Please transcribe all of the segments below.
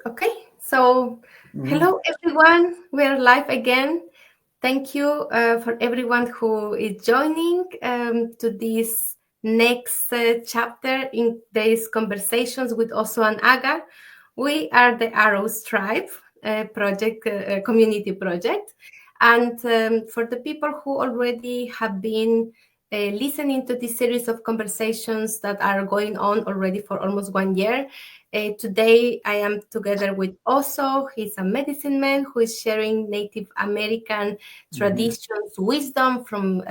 Okay, so hello everyone, we're live again. Thank you for everyone who is joining to this next chapter in these conversations with Oso and Aga. We are the Arrows Tribe project, community project. And for the people who already have been listening to this series of conversations that are going on already for almost 1 year, today I am together with Oso. He's a medicine man who is sharing Native American traditions, wisdom from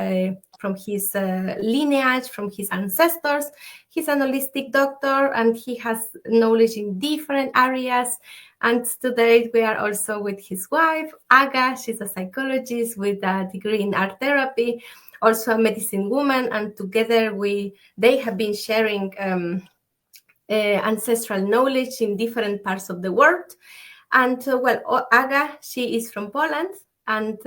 his lineage, from his ancestors. He's an holistic doctor and he has knowledge in different areas. And today we are also with his wife, Aga. She's a psychologist with a degree in art therapy, also a medicine woman. And together they have been sharing ancestral knowledge in different parts of the world. And Aga, she is from Poland, and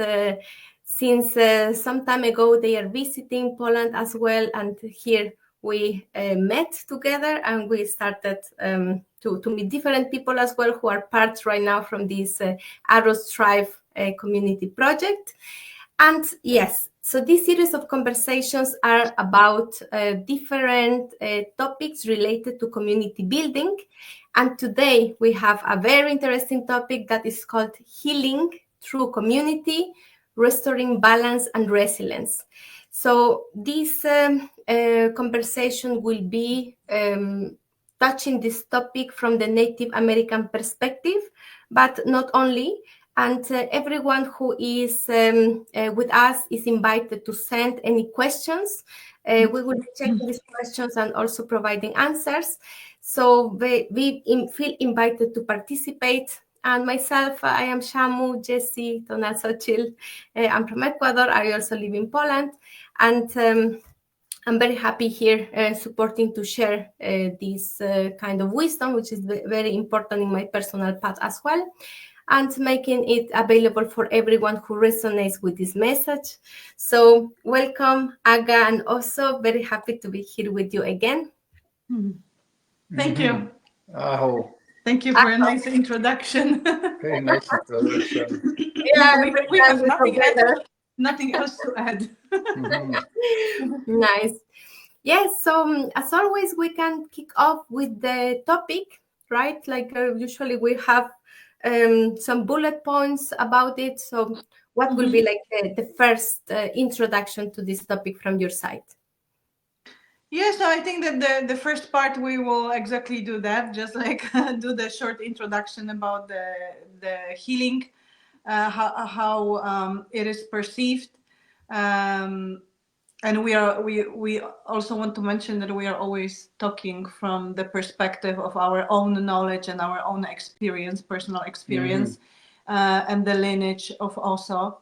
since some time ago they are visiting Poland as well, and here we met together and we started to meet different people as well who are part right now from this Arrows Tribe community project. And yes, so this series of conversations are about different topics related to community building. And today we have a very interesting topic that is called healing through community, restoring balance and resilience. So this conversation will be touching this topic from the Native American perspective, but not only. And everyone who is with us is invited to send any questions. We will be checking these questions and also providing answers. So we feel invited to participate. And myself, I am 𝐏𝐚𝐭𝐢𝐞. I'm from Ecuador. I also live in Poland. And I'm very happy here supporting to share this kind of wisdom, which is very important in my personal path as well, and making it available for everyone who resonates with this message. So welcome, Aga and Oso. Very happy to be here with you again. Thank you. Aho. Thank you for a nice introduction. Very nice introduction. Yeah, we have nothing else to add. Nice. Yes, so as always, we can kick off with the topic, right? Like usually we have some bullet points about it. So what will be like the first introduction to this topic from your side? Yeah, so I think that the first part we will exactly do that, just like do the short introduction about the healing, how it is perceived, and we also want to mention that we are always talking from the perspective of our own knowledge and our own experience, personal experience, and the lineage of Oso.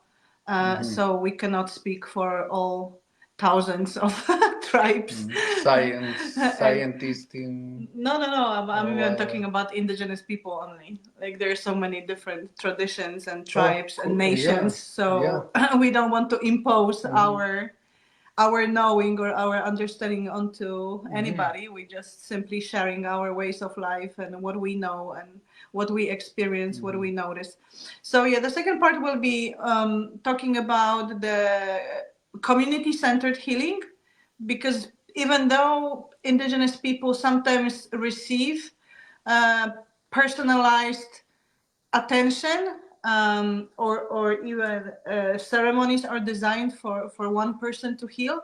So we cannot speak for all thousands of tribes. Scientists in... No. I'm even talking about indigenous people only. Like there are so many different traditions and tribes and nations. So we don't want to impose our knowing or our understanding onto anybody. We just simply sharing our ways of life and what we know and what we experience, what we notice. So yeah, the second part will be talking about the community-centered healing, because even though indigenous people sometimes receive personalized attention, or even ceremonies are designed for one person to heal,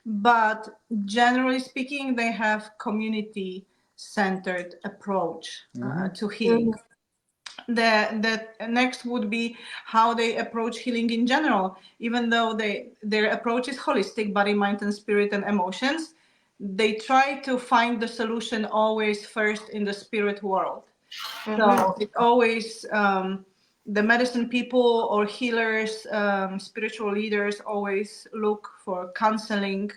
but generally speaking, they have community-centered approach to healing. The next would be how they approach healing in general. Even though their approach is holistic, body, mind, and spirit and emotions, they try to find the solution always first in the spirit world. So it always, the medicine people or healers, spiritual leaders always look for counseling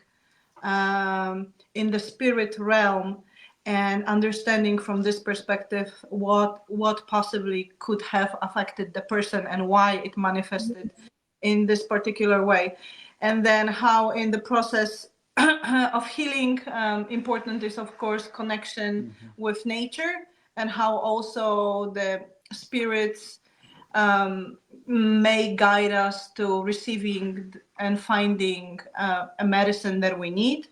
in the spirit realm, and understanding from this perspective what possibly could have affected the person and why it manifested in this particular way. And then how in the process of healing, important is, of course, connection with nature, and how also the spirits may guide us to receiving and finding a medicine that we need.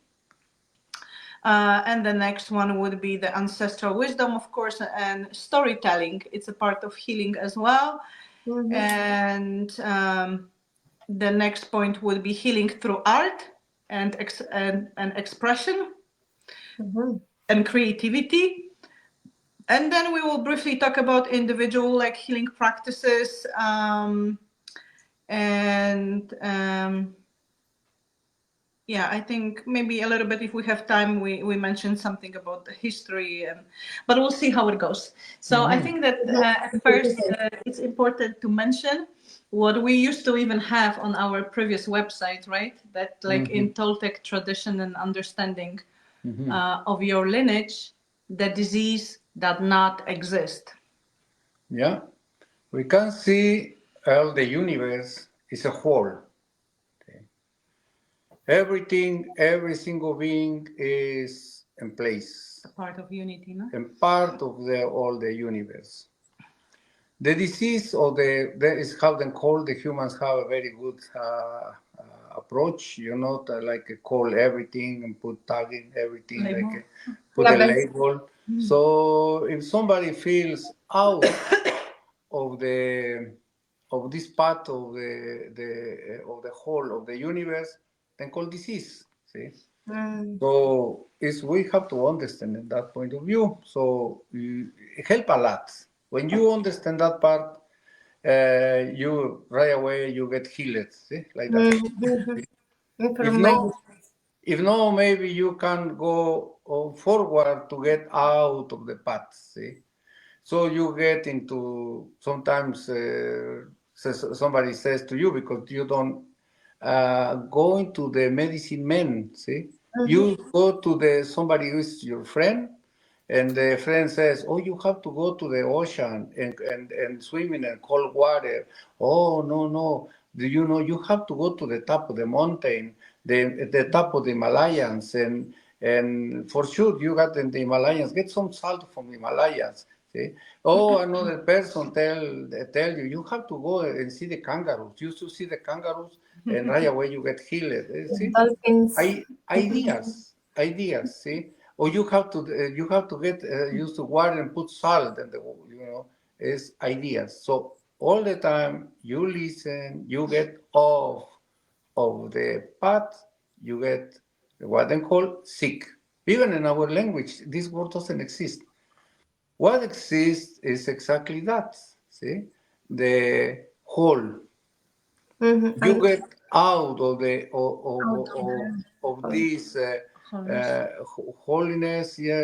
And the next one would be the ancestral wisdom, of course, and storytelling. It's a part of healing as well. And the next point would be healing through art and expression and creativity. And then we will briefly talk about individual healing practices, yeah, I think maybe a little bit, if we have time, we mentioned something about the history, but we'll see how it goes. So I think that at first it's important to mention what we used to even have on our previous website, right? That in Toltec tradition and understanding of your lineage, the disease does not exist. Yeah, we can see how the universe is a whole. Everything, every single being is in place. A part of unity, no? And part of all the universe. The disease, or that is how they call, the humans have a very good approach, to call everything and put tagging everything, label. Put a label. So if somebody feels out of this part of the whole of the universe, then called disease. See, so we have to understand that point of view. So it helps a lot when you understand that part. You right away you get healed. See, like that. If no, maybe you can go forward to get out of the path. See, so you get into sometimes somebody says to you, because you don't go into the medicine men, see? You go to somebody who is your friend, and the friend says, oh, you have to go to the ocean and swim in cold water. Oh, no. Do you know you have to go to the top of the mountain, the top of the Himalayas, and for sure you got in the Himalayas, get some salt from the Himalayas. See? Oh, another person tell you have to go and see the kangaroos. You should see the kangaroos, and right away you get healed. See? Ideas. See, or you have to get used to water and put salt, and is ideas. So all the time you listen, you get off of the path, you get what they call sick. Even in our language, this word doesn't exist. What exists is exactly that. See, the whole. You get out of this holiness. Yeah,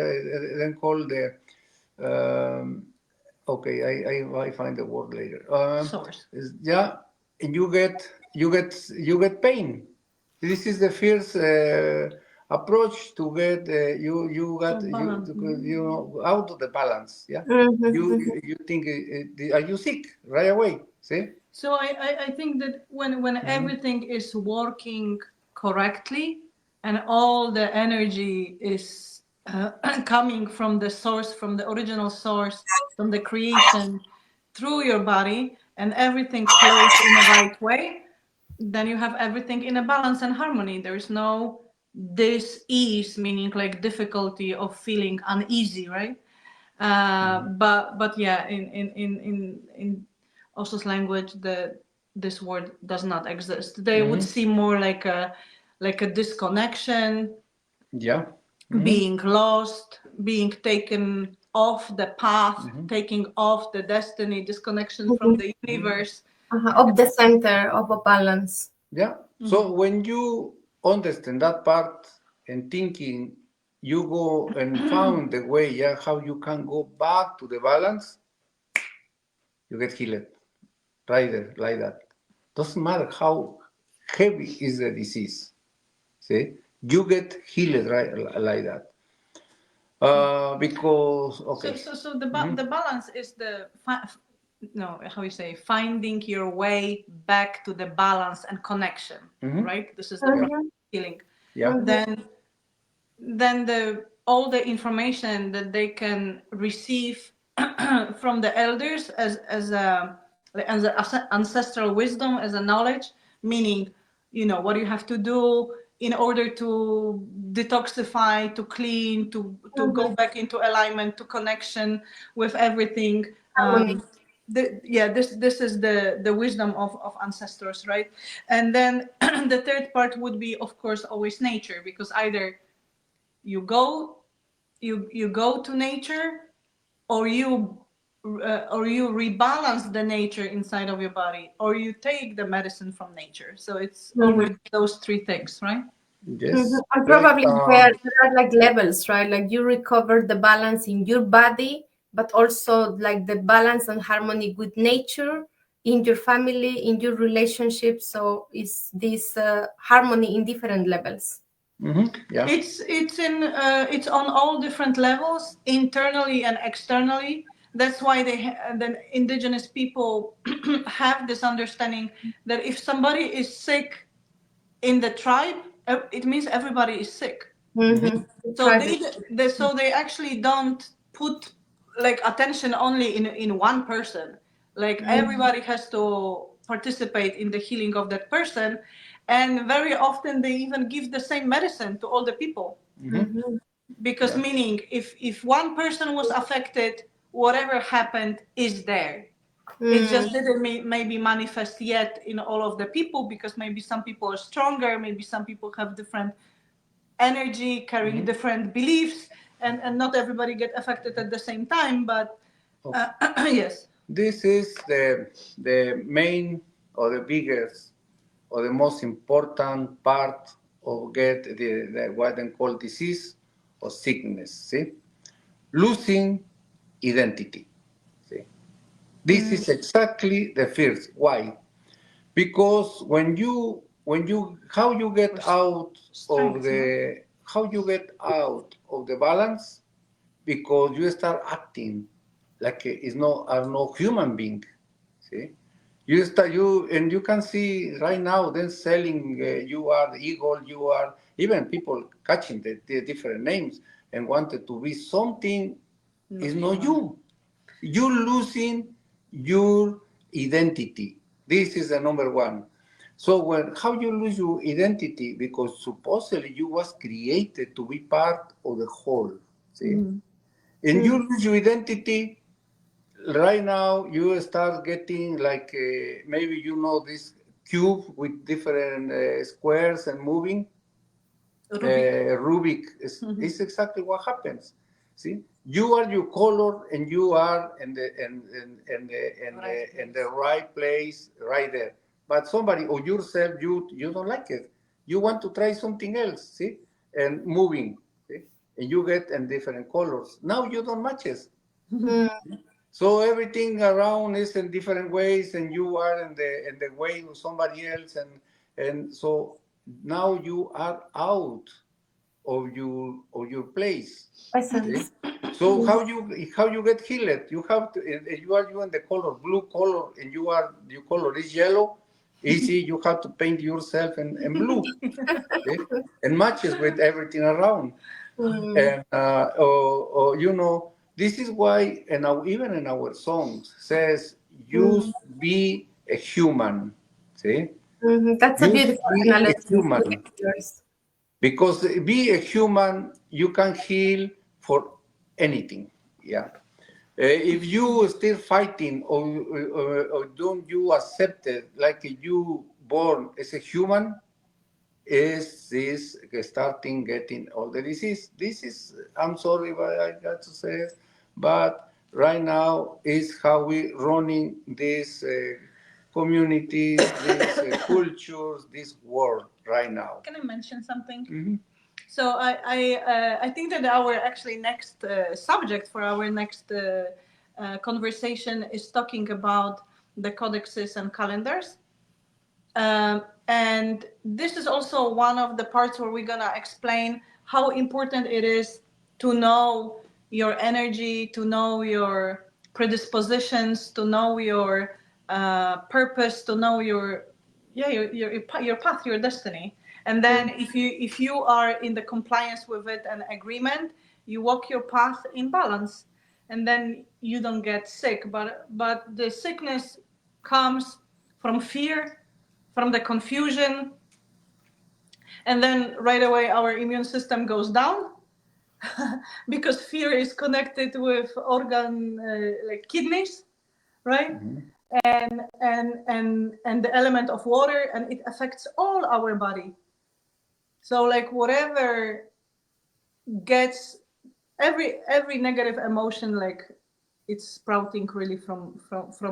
then called the. Okay, I find the word later. Source. Yeah, and you get pain. This is the first approach to get out of the balance. Yeah, you think are you sick right away? See. So I think that when everything is working correctly and all the energy is coming from the source, from the original source, from the creation through your body, and everything flows in the right way, then you have everything in a balance and harmony. There is no dis-ease, meaning difficulty of feeling uneasy, right? But yeah, in Oso's language, this word does not exist. They would see more like a disconnection, being lost, being taken off the path, taking off the destiny, disconnection from the universe, of the center of a balance. Yeah. So when you understand that part and thinking, you go and found the way, how you can go back to the balance, you get healed right there, like that. Doesn't matter how heavy is the disease. See, you get healed right like that. Because okay. So the balance is finding your way back to the balance and connection, right? This is the healing. Yeah. Then all the information that they can receive from the elders as ancestral wisdom, as a knowledge, meaning, you know, what you have to do in order to detoxify, to clean, to go back into alignment, to connection with everything. This is the wisdom of ancestors, right? And then the third part would be, of course, always nature, because either you go to nature, or you rebalance the nature inside of your body, or you take the medicine from nature. So it's always those three things, right? Yes. And probably there are like levels, right? Like you recover the balance in your body, but also like the balance and harmony with nature in your family, in your relationship. So it's this harmony in different levels. Yeah. It's on all different levels, internally and externally. That's why the indigenous people have this understanding that if somebody is sick in the tribe, it means everybody is sick. So they actually don't put like attention only in one person. Like everybody has to participate in the healing of that person, and very often they even give the same medicine to all the people. Because meaning if one person was affected, whatever happened is there. It just didn't maybe manifest yet in all of the people, because maybe some people are stronger, maybe some people have different energy, carrying different beliefs, and not everybody get affected at the same time. But yes, this is the main or the biggest or the most important part of get the what they call disease or sickness. See, losing identity. See, this is exactly the first. Why? Because when you how you get out of the balance, because you start acting like is no are no human being. See, and you can see right now then selling you are the eagle, you are even people catching the different names and wanted to be something is not you. You losing your identity. This is the number one. So how you lose your identity? Because supposedly you was created to be part of the whole. See, and you lose your identity. Right now, you start getting like maybe you know this cube with different squares and moving. Rubik is exactly what happens. See, you are your color, and you are in the right place, right there. But somebody or yourself, you don't like it. You want to try something else. See, and moving. See? And you get in different colors. Now you don't match it. So everything around is in different ways, and you are in the way of somebody else, and so now you are out of your place. Okay? So how you get healed? You have to. You are in the color blue color, and your color is yellow. Easy. You have to paint yourself in blue, okay? And matches with everything around. And you know, this is why, and even in our songs says, "You be a human." See, That's a you beautiful be a analogy. human. Because be a human, you can heal for anything. Yeah. If you still fighting or don't you accept it like you born as a human, is this starting getting all the disease. This is, I'm sorry, but I got to say it, but right now is how we running these communities, these cultures, this world right now. Can I mention something? So I think that our actually next subject for our next conversation is talking about the codexes and calendars. And this is also one of the parts where we're gonna explain how important it is to know your energy, to know your predispositions, to know your purpose, to know your path, your destiny. And then if you are in the compliance with it and agreement, you walk your path in balance, and then you don't get sick. But the sickness comes from fear, from the confusion, and then right away our immune system goes down because fear is connected with organ like kidneys, right? And the element of water, and it affects all our body. So like whatever gets every negative emotion, like it's sprouting really from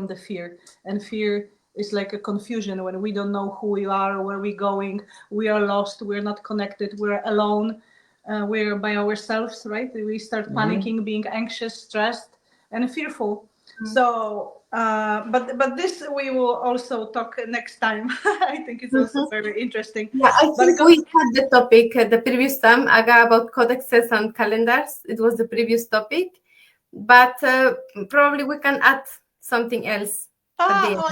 the fear. And fear is like a confusion when we don't know who we are, where we're going, we are lost, we're not connected, we're alone, we're by ourselves, right? We start panicking, being anxious, stressed, and fearful. So but this we will also talk next time. I think it's also very interesting. Yeah, I think we had the topic the previous time, Aga, about codexes and calendars. It was the previous topic, but probably we can add something else.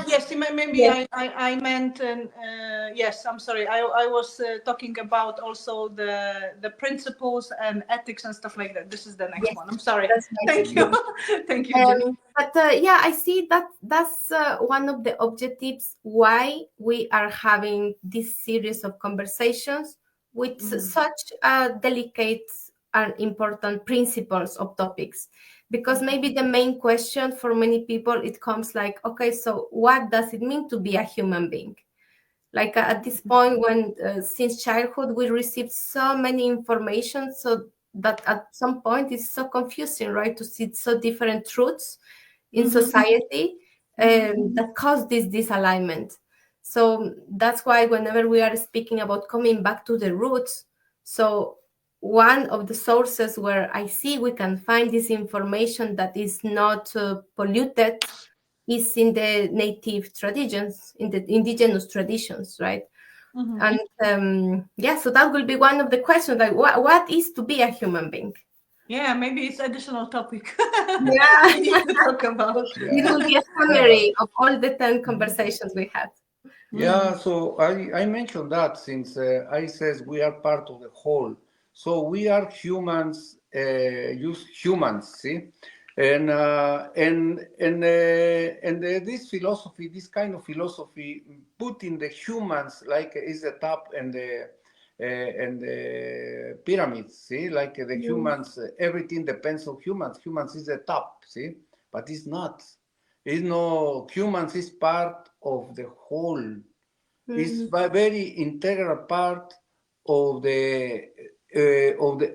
Yes, maybe yes. I meant, yes, I'm sorry. I was talking about also the principles and ethics and stuff like that. This is the next one. I'm sorry. Thank you. Thank you, Jenny. But yeah, I see that that's one of the objectives why we are having this series of conversations with such delicate and important principles of topics. Because maybe the main question for many people, it comes like, okay, so what does it mean to be a human being? Like at this point, when since childhood, we received so many information, so that at some point it's so confusing, right? To see so different truths in society that cause this disalignment. So that's why whenever we are speaking about coming back to the roots, so one of the sources where I see we can find this information that is not polluted is in the native traditions, in the indigenous traditions, right? And yeah, so that will be one of the questions, like what is to be a human being? Yeah, maybe it's additional topic. Yeah, we need to talk about. It will be a summary of all the 10 conversations we had. Yeah, so I mentioned that since I says we are part of the whole. So we are humans, use humans, see, and this philosophy, this kind of philosophy, putting the humans like is the top and the pyramids, see, like the humans, everything depends on humans. Humans is the top, see, but it's not. It's no, humans is part of the whole. It's a very integral part of the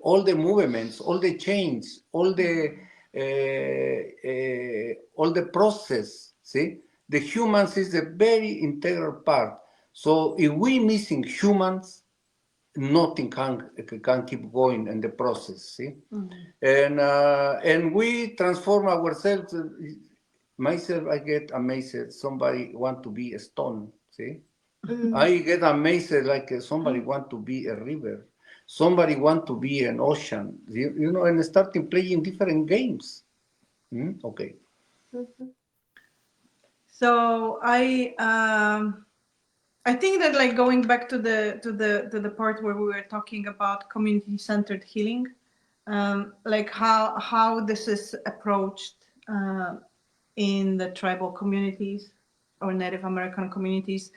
all the movements, all the change, all the process. See, the humans is a very integral part. So if we missing humans, nothing can keep going in the process. See, and we transform ourselves. Myself, I get amazed. Somebody want to be a stone. See. I get amazed like somebody want to be a river, somebody want to be an ocean, you know, and starting playing different games. Okay. So I think that like going back to the part where we were talking about community-centered healing, like how this is approached in the tribal communities or Native American communities.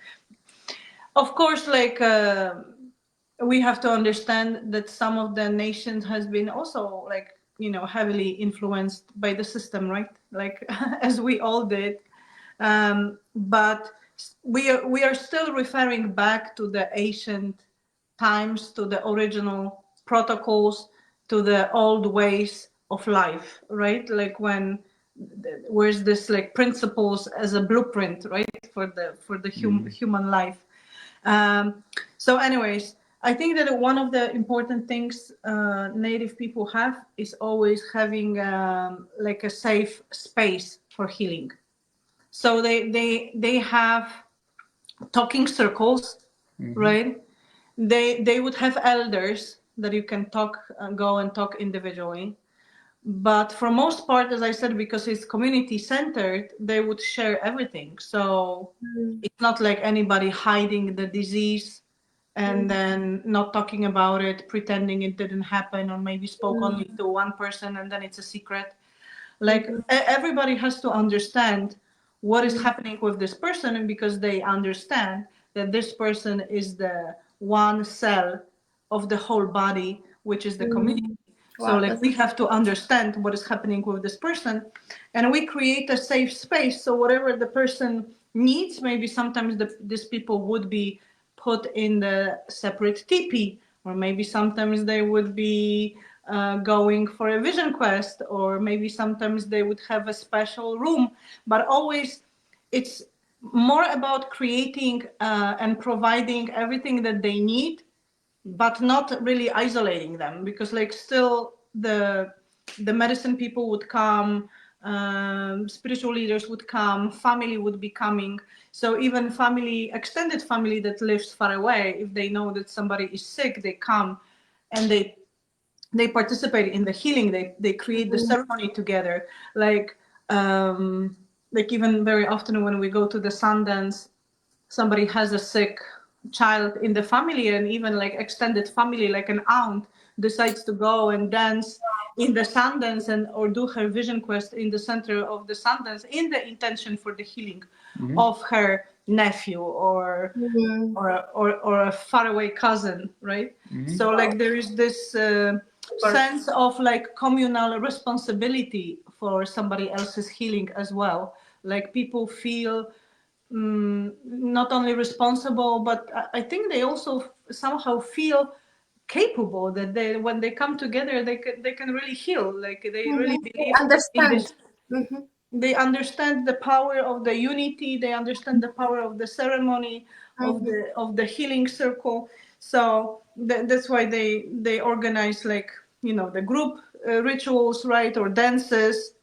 Of course, like we have to understand that some of the nations has been also like, you know, heavily influenced by the system, right? Like as we all did. But we are still referring back to the ancient times, to the original protocols, to the old ways of life, right? Like where's this like principles as a blueprint, right? For the human life. So anyways, I think that one of the important things Native people have is always having like a safe space for healing. So they have talking circles, right? They would have elders that you can go and talk individually. But for most part, as I said, because it's community centered, they would share everything. So it's not like anybody hiding the disease and then not talking about it, pretending it didn't happen, or maybe spoke only to one person and then it's a secret. Like everybody has to understand what is happening with this person, and because they understand that this person is the one cell of the whole body, which is the community. So like we have to understand what is happening with this person, and we create a safe space. So whatever the person needs, maybe sometimes these people would be put in the separate teepee, or maybe sometimes they would be going for a vision quest, or maybe sometimes they would have a special room. But always it's more about creating and providing everything that they need, but not really isolating them, because like still the medicine people would come, spiritual leaders would come, family would be coming. So even family, extended family that lives far away, if they know that somebody is sick, they come and they participate in the healing. They create the ceremony together. Like even very often when we go to the Sundance, somebody has a sick child in the family, and even like extended family, like an aunt decides to go and dance in the Sundance and or do her vision quest in the center of the Sundance in the intention for the healing of her nephew or a faraway cousin, right? So like there is this sense of like communal responsibility for somebody else's healing as well. Like people feel not only responsible, but I think they also somehow feel capable that they, when they come together, they can really heal. Like they really believe in this. They understand the power of the unity. They understand the power of the ceremony, of the healing circle. So that's why they organize, like, you know, the group rituals, right, or dances,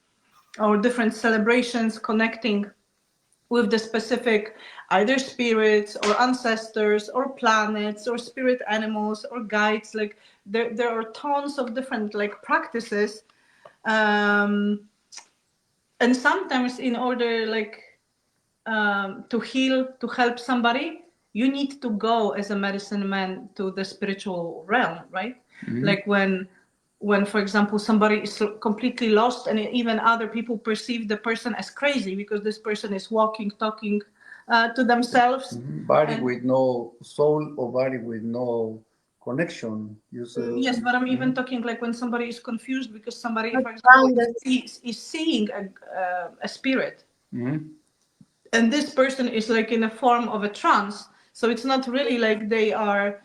or different celebrations connecting with the specific either spirits or ancestors or planets or spirit animals or guides. Like there are tons of different like practices, and sometimes in order like to heal, to help somebody, you need to go as a medicine man to the spiritual realm, right? Like when, for example, somebody is completely lost, and even other people perceive the person as crazy because this person is walking, talking to themselves. Body with no soul, or body with no connection. You say, yes, but I'm even talking like when somebody is confused because somebody, for example, is seeing a spirit. And this person is like in a form of a trance. So it's not really like they are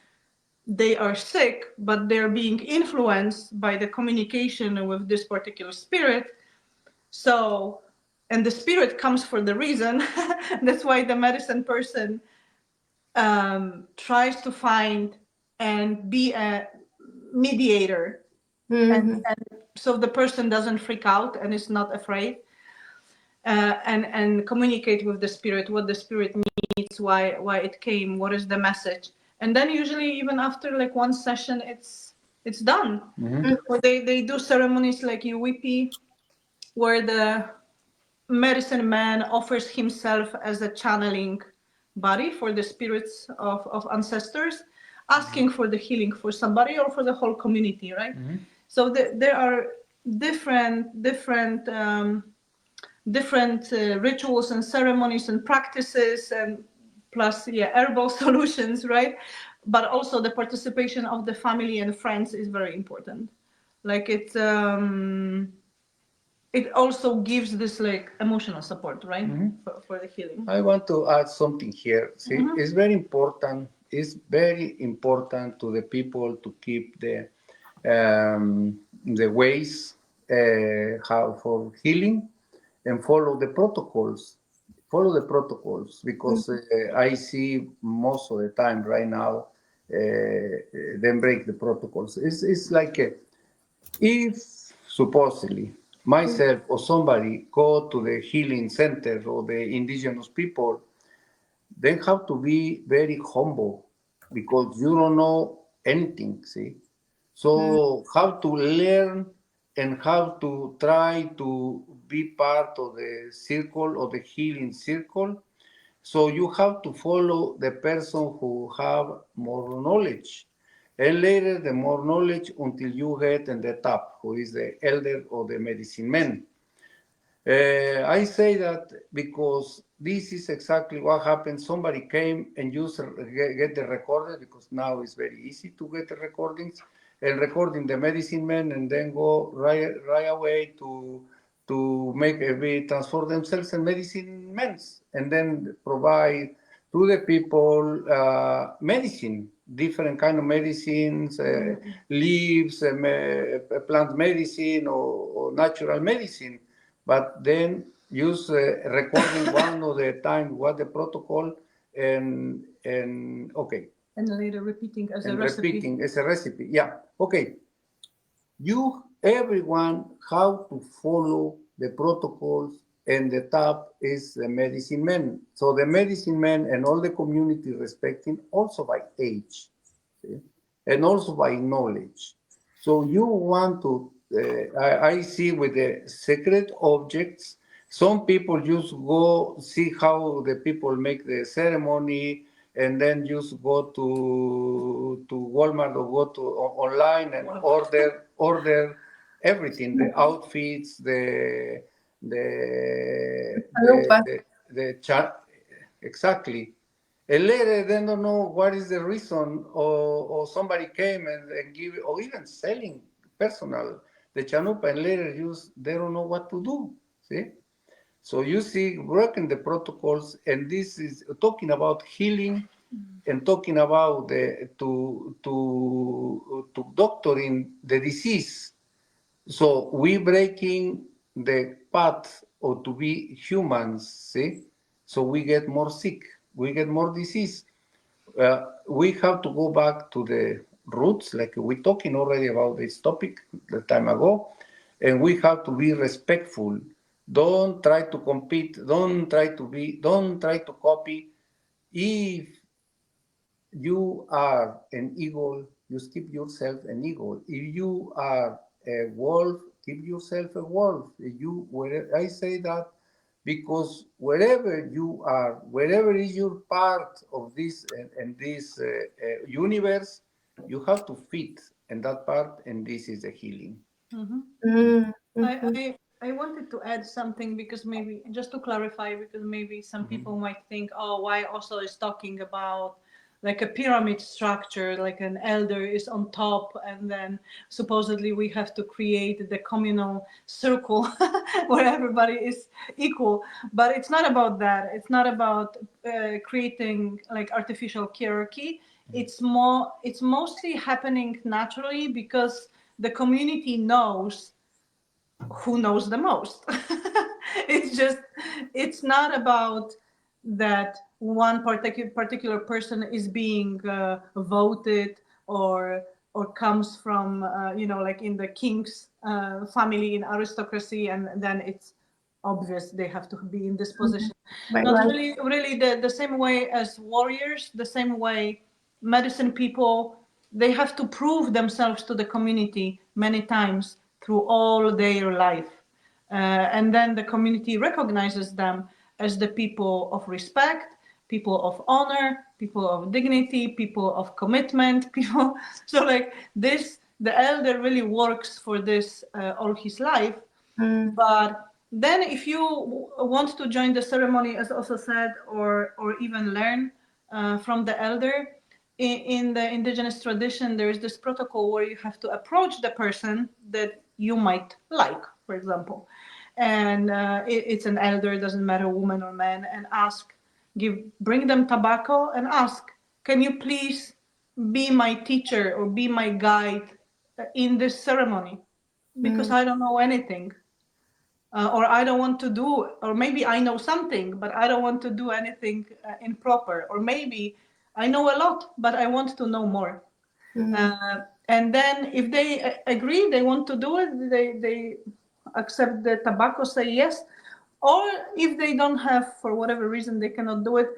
sick, but they're being influenced by the communication with this particular spirit. So, and the spirit comes for the reason. That's why the medicine person tries to find and be a mediator. And so the person doesn't freak out and is not afraid. And communicate with the spirit, what the spirit needs, why it came, what is the message. And then usually even after like one session, it's done. Or they do ceremonies like 𝐸𝐸, where the medicine man offers himself as a channeling body for the spirits of ancestors, asking for the healing for somebody or for the whole community, right? So there are different rituals and ceremonies and practices, and plus herbal solutions, right? But also the participation of the family and friends is very important. Like it also gives this like emotional support, right? For the healing. I want to add something here. See, it's very important. It's very important to the people to keep the ways how for healing, and follow the protocols. Follow the protocols, because I see most of the time right now them break the protocols. It's like if supposedly myself or somebody go to the healing center or the indigenous people, they have to be very humble, because you don't know anything, see? So how to learn and how to try to be part of the circle, of the healing circle. So you have to follow the person who have more knowledge. And later, the more knowledge until you get in the top, who is the elder or the medicine man. I say that because this is exactly what happened. Somebody came and get the recorder, because now it's very easy to get the recordings, and recording the medicine man, and then go right away to make transform themselves in medicine men, and then provide to the people medicine, different kind of medicines, leaves, plant medicine, or natural medicine. But then use recording one of the time what the protocol, and okay. And later repeating as and a recipe. Repeating as a recipe, yeah. Okay. Everyone how to follow the protocols, and the top is the medicine man. So the medicine man and all the community respecting also by age, see? And also by knowledge. So you want to, I see with the sacred objects, some people just go see how the people make the ceremony, and then just go to Walmart or go to online and order everything, the outfits, the exactly. And later they don't know what is the reason, or somebody came and give, or even selling personal the chanupa, and later they don't know what to do. See, so you see, working the protocols, and this is talking about healing, and talking about to doctoring the disease. So we breaking the path of to be humans, see? So we get more sick, we get more disease. We have to go back to the roots, like we're talking already about this topic the time ago, and we have to be respectful. Don't try to compete, don't try to copy. If you are an eagle, you keep yourself an eagle. If you are a wolf, keep yourself a wolf. I say that because wherever you are, wherever is your part of this and this universe, you have to fit in that part, and this is the healing. I wanted to add something, because maybe just to clarify, because maybe some people might think, oh, why Oso is talking about like a pyramid structure, like an elder is on top, and then supposedly we have to create the communal circle where everybody is equal. But it's not about that. It's not about creating like artificial hierarchy. It's mostly happening naturally, because the community knows who knows the most. It's not about that one particular person is being voted or comes from like in the king's family, in aristocracy, and then it's obvious they have to be in this position. Not really the same way as warriors, the same way medicine people, they have to prove themselves to the community many times through all their life. And then the community recognizes them as the people of respect, people of honor, people of dignity, people of commitment, people. So like this, the elder really works for this all his life. But then if you want to join the ceremony, as also said, or even learn from the elder, in the indigenous tradition, there is this protocol where you have to approach the person that you might like, for example. And it's an elder, it doesn't matter woman or man, and bring them tobacco and ask, can you please be my teacher or be my guide in this ceremony? Because I don't know anything. Or I don't want to do, or maybe I know something, but I don't want to do anything improper. Or maybe I know a lot, but I want to know more. And then if they agree, they want to do it, they accept the tobacco, say yes. Or if they don't have, for whatever reason, they cannot do it,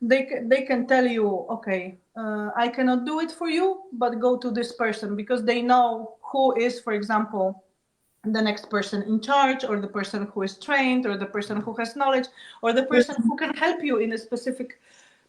they can tell you, okay, I cannot do it for you, but go to this person, because they know who is, for example, the next person in charge, or the person who is trained, or the person who has knowledge, or the person who can help you in a specific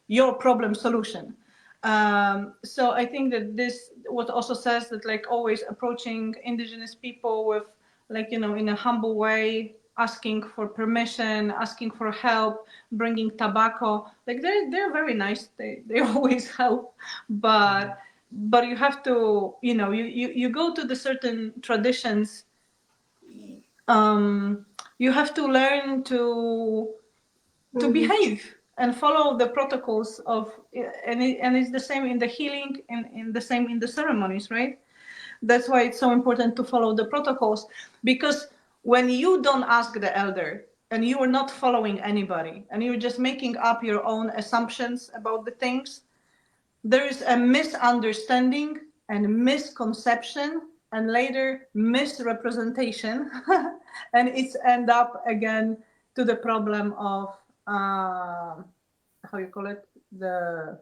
your problem solution. So I think that this what also says that, like, always approaching indigenous people with, like, you know, in a humble way, asking for permission, asking for help, bringing tobacco, like they're very nice, they always help, but you have to, you know, you go to the certain traditions, you have to learn to behave and follow the protocols of, and it's the same in the healing, and in the same in the ceremonies, right? That's why it's so important to follow the protocols, because when you don't ask the elder and you are not following anybody and you're just making up your own assumptions about the things, there is a misunderstanding and misconception and later misrepresentation and it's end up again to the problem of how you call it, the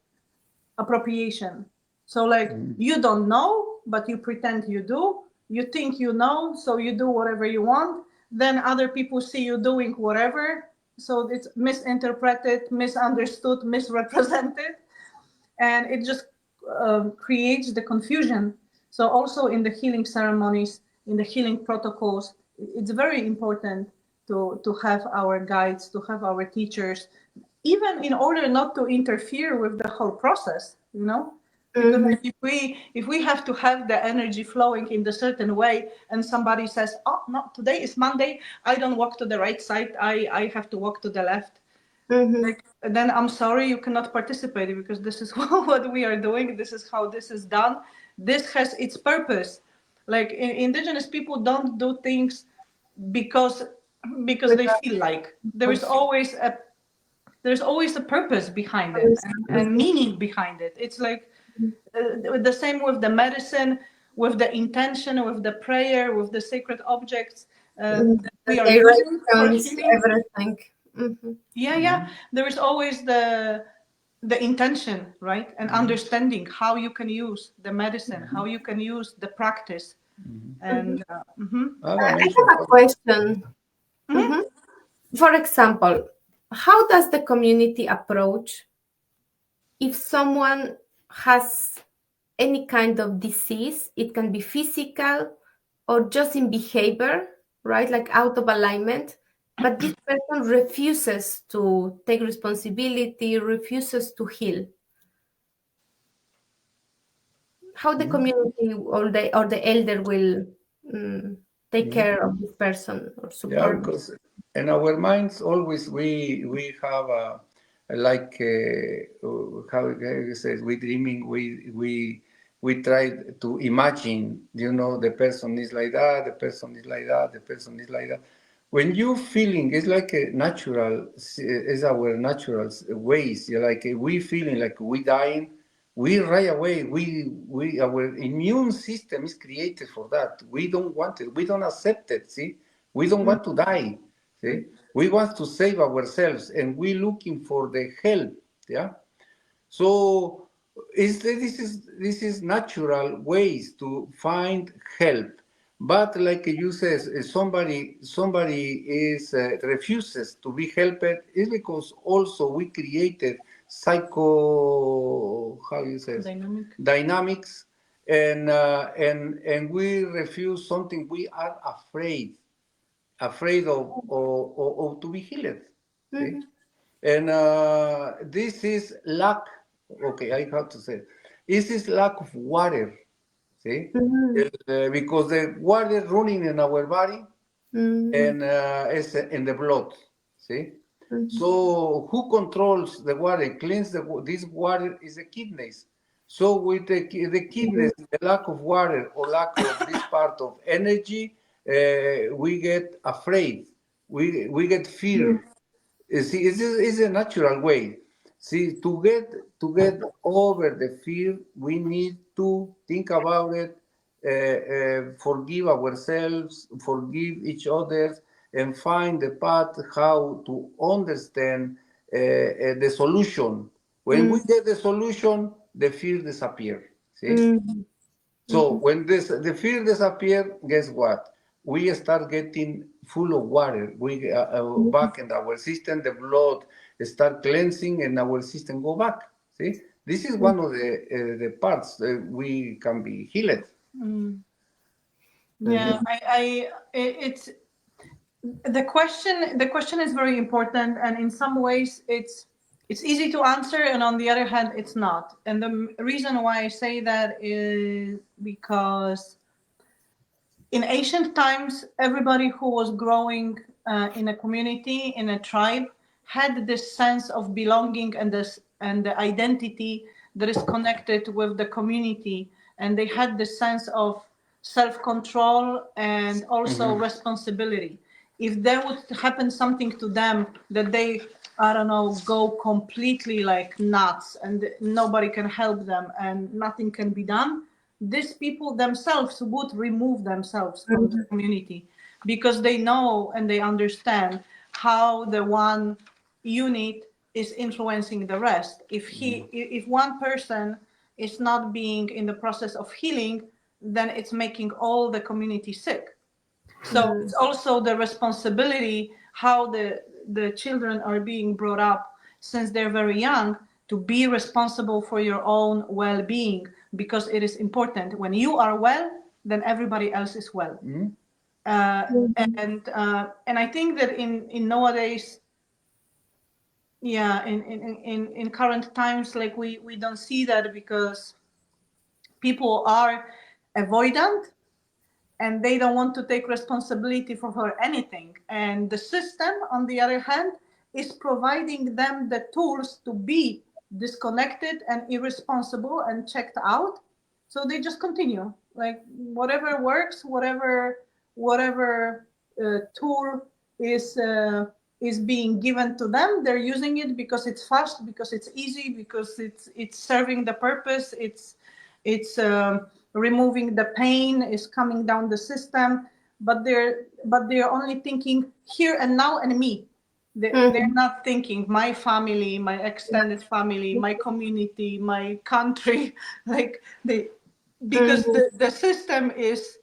appropriation. So like you don't know, but you pretend you do. You think you know, so you do whatever you want. Then other people see you doing whatever. So it's misinterpreted, misunderstood, misrepresented. And it just creates the confusion. So also in the healing ceremonies, in the healing protocols, it's very important to have our guides, to have our teachers, even in order not to interfere with the whole process, you know? Because if we have to have the energy flowing in a certain way, and somebody says, oh, no, today is Monday, I don't walk to the right side, I have to walk to the left. Like, then I'm sorry, you cannot participate, because this is what we are doing. This is how this is done. This has its purpose. Like indigenous people don't do things because they feel like. There's always a purpose behind it and meaning behind it. It's like the same with the medicine, with the intention, with the prayer, with the sacred objects. We are using for healing. Everything. Yeah. There is always the intention, right? And understanding how you can use the medicine, how you can use the practice. And I have a question. For example, how does the community approach if someone has any kind of disease? It can be physical or just in behavior, right? Like out of alignment. But this person refuses to take responsibility, refuses to heal. How the community or the elder will take care of this person or support? Yeah, because in our minds always we have like how you say, we dreaming, we try to imagine, you know, the person is like that, the person is like that, the person is like that. When you feeling, it's like a natural, is our natural ways. You're like we feeling like we dying, we right away, our immune system is created for that. We don't want it, we don't accept it. See, we don't want to die. See, we want to save ourselves, and we looking for the help. Yeah, so this is natural ways to find help. But like you says, somebody is refuses to be helped, is because also we created dynamics, and we refuse something we are afraid of to be healed. And this is lack. Okay, I have to say, this is lack of water. See, because the water running in our body and is in the blood. See, so who controls the water, cleans this water is the kidneys. So with the kidneys, the lack of water or lack of this part of energy, we get afraid. We get fear. See, it's a natural way. See, to get over the fear, we need to think about it, forgive ourselves, forgive each other, and find the path how to understand the solution. When we get the solution, the fear disappears. See? So when the fear disappears, guess what? we start getting full of water. We back in our system, the blood start cleansing, and our system go back. See, this is one of the parts we can be healed. Yeah, it's the question. The question is very important, and in some ways, it's easy to answer, and on the other hand, it's not. And the reason why I say that is because in ancient times, everybody who was growing in a community, in a tribe, had this sense of belonging and the identity that is connected with the community, and they had this sense of self-control and also responsibility. If there would happen something to them that they, I don't know, go completely like nuts and nobody can help them and nothing can be done, these people themselves would remove themselves from the community, because they know and they understand how the one unit is influencing the rest. If one person is not being in the process of healing, then it's making all the community sick. So it's also the responsibility how the children are being brought up since they're very young to be responsible for your own well-being, because it is important. When you are well, then everybody else is well. And I think that in nowadays, in current times, like we don't see that, because people are avoidant and they don't want to take responsibility for anything. And the system, on the other hand, is providing them the tools to be disconnected and irresponsible and checked out. So they just continue, like whatever works, whatever tool is being given to them, they're using it because it's fast, because it's easy, because it's serving the purpose, it's removing the pain, is coming down the system, but they're only thinking here and now and me. They're not thinking my family, my extended family, my community, my country, because the system is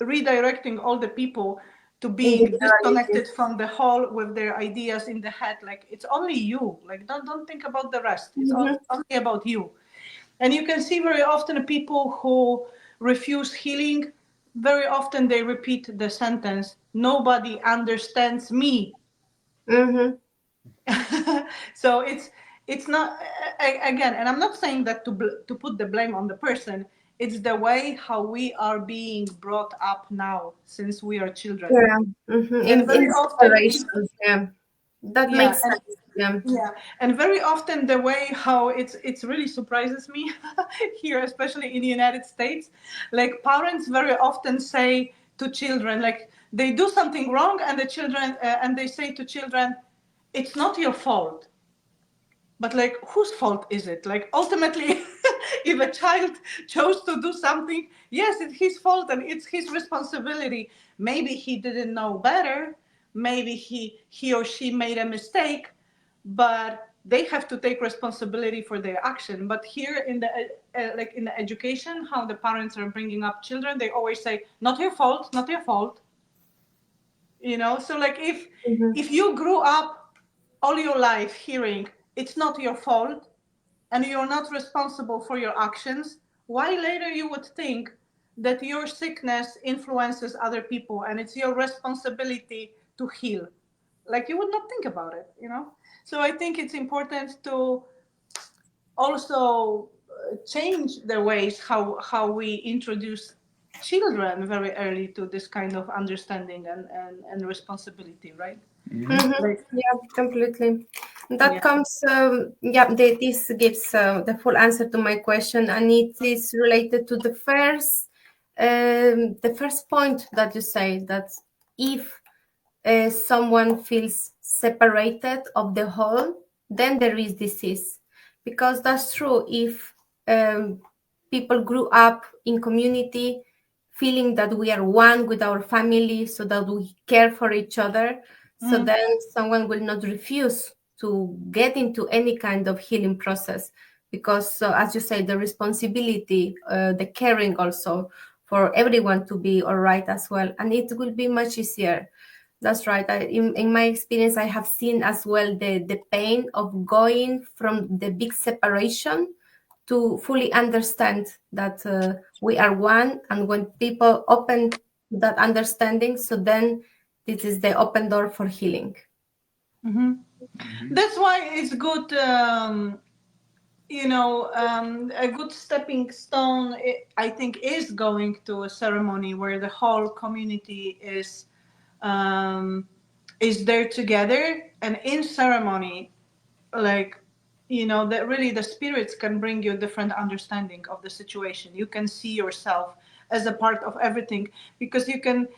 redirecting all the people to being disconnected from the whole with their ideas in the head. Like, it's only you. Like, don't think about the rest. It's only about you. And you can see very often people who refuse healing, very often they repeat the sentence, nobody understands me. So it's not, again, and I'm not saying that to put the blame on the person. It's the way how we are being brought up now since we are children. In separations, that makes sense. And very often the way how it's really surprises me here, especially in the United States, like parents very often say to children, like they do something wrong, and the children and they say to children, it's not your fault. But like, whose fault is it? Like, ultimately, if a child chose to do something, yes, it's his fault and it's his responsibility. Maybe he didn't know better. Maybe he or she made a mistake, but they have to take responsibility for their action. But here in the in the education, how the parents are bringing up children, they always say, not your fault, not your fault. You know, so like if you grew up all your life hearing, it's not your fault, and you're not responsible for your actions, why later you would think that your sickness influences other people and it's your responsibility to heal? Like, you would not think about it, you know? So I think it's important to also change the ways how we introduce children very early to this kind of understanding and responsibility, right? Completely. That comes, this gives the full answer to my question, and it is related to the first point that you say, that if someone feels separated of the whole, then there is disease. Because that's true. If people grew up in community feeling that we are one with our family, so that we care for each other, so then someone will not refuse to get into any kind of healing process, because as you say, the responsibility, the caring also for everyone to be all right as well, and it will be much easier. That's right. In my experience, I have seen as well the pain of going from the big separation to fully understand that we are one, and when people open that understanding, so then this is the open door for healing. That's why it's good, a good stepping stone, I think, is going to a ceremony where the whole community is there together, and in ceremony, like, that really the spirits can bring you a different understanding of the situation. You can see yourself as a part of everything, because you can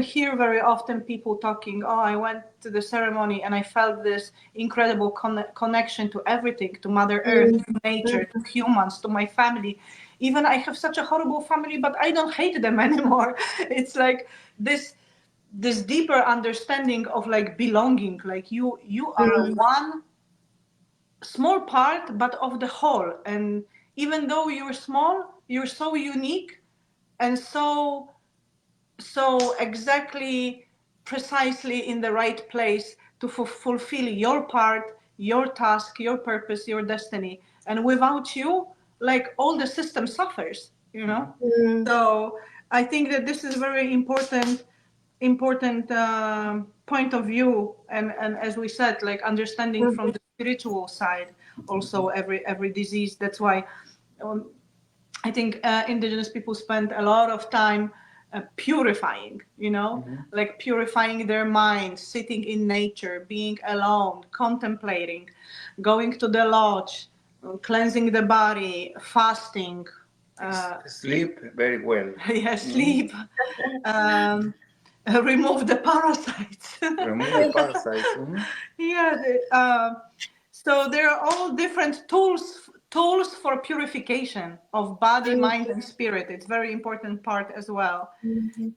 hear very often people talking, oh, I went to the ceremony and I felt this incredible connection to everything, to Mother Earth, to nature, to humans, to my family. Even I have such a horrible family, but I don't hate them anymore. It's like this deeper understanding of like belonging, like you are one small part, but of the whole. And even though you're small, you're so unique and so exactly precisely in the right place to fulfill your part, your task, your purpose, your destiny. And without you, like, all the system suffers, So I think that this is very important point of view, and as we said, like, understanding from the spiritual side also every disease. That's why I think indigenous people spend a lot of time purifying, like purifying their mind, sitting in nature, being alone, contemplating, going to the lodge, cleansing the body, fasting, sleep very well. Yeah, sleep. Remove the parasites. Remove the parasites. Yeah. So there are all different tools for purification of body, mind, and spirit. It's very important part as well.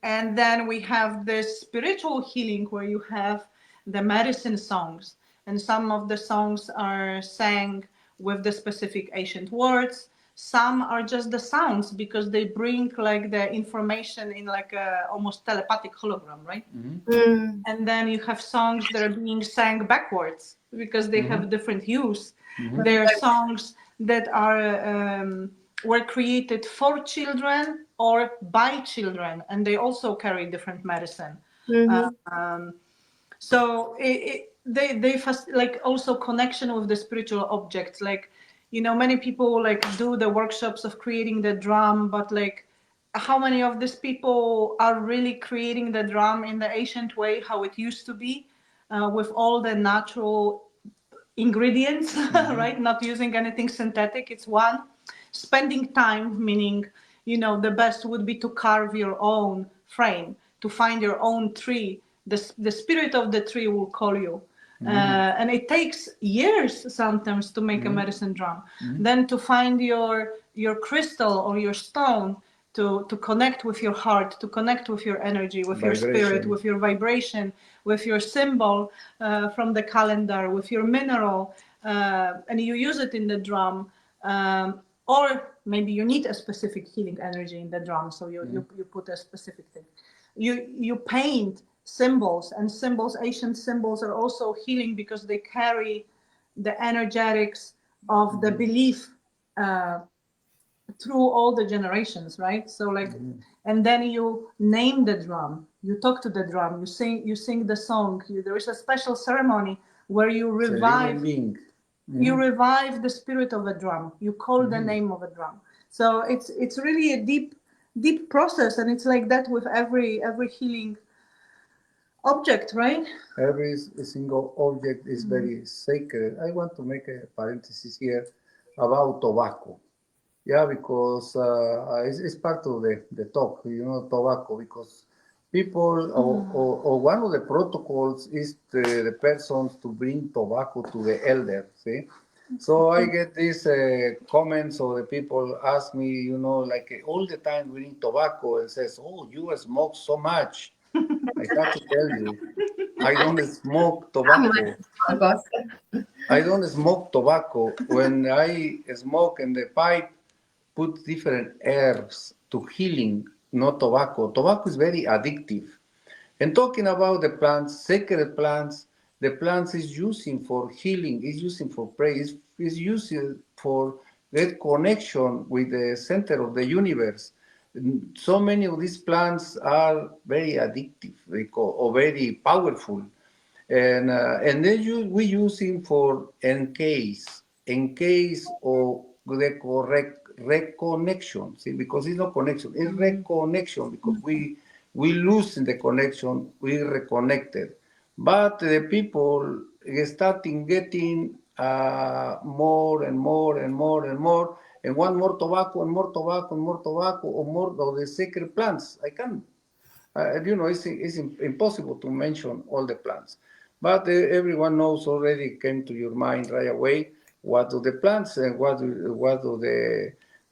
And then we have this spiritual healing where you have the medicine songs, and some of the songs are sang with the specific ancient words. Some are just the sounds because they bring like the information in like a almost telepathic hologram, right? And then you have songs that are being sang backwards because they have different use. There are songs that are were created for children or by children, and they also carry different medicine. So they first, like, also connection with the spiritual objects. Like, many people like do the workshops of creating the drum, but like, how many of these people are really creating the drum in the ancient way, how it used to be, with all the natural ingredients, right? Not using anything synthetic. It's one. Spending time, meaning, the best would be to carve your own frame, to find your own tree. The spirit of the tree will call you. And it takes years sometimes to make a medicine drum. Then to find your crystal or your stone, to connect with your heart, to connect with your energy, with your spirit, with your vibration, with your symbol from the calendar, with your mineral, and you use it in the drum. Or maybe you need a specific healing energy in the drum, so you put a specific thing. You paint symbols, and ancient symbols are also healing because they carry the energetics of the belief through all the generations, right? So like, and then you name the drum, you talk to the drum, you sing the song. There is a special ceremony where you revive the spirit of a drum. You call the name of a drum. So it's really a deep process, and it's like that with every healing object, right? Every single object is very sacred. I want to make a parenthesis here about tobacco. Yeah, because it's part of the talk, tobacco, because people, or one of the protocols is the persons to bring tobacco to the elder, see? So I get these comments, or the people ask me, like all the time bring tobacco, and says, oh, you smoke so much. I have to tell you, I don't smoke tobacco. I don't smoke tobacco. When I smoke in the pipe, put different herbs to healing not tobacco. Tobacco is very addictive. And talking about the plants, sacred plants, the plants is using for healing, is using for praise, is using for that connection with the center of the universe. So many of these plants are very addictive or very powerful. And then we use him for in case of the correct reconnection. See, because it's not connection, it's reconnection. Because we lose in the connection, we reconnected. But the people starting getting more and more and more and more, and want more tobacco and more tobacco and more tobacco, or more of the sacred plants. I can it's impossible to mention all the plants, but everyone knows already came to your mind right away what do the plants and what do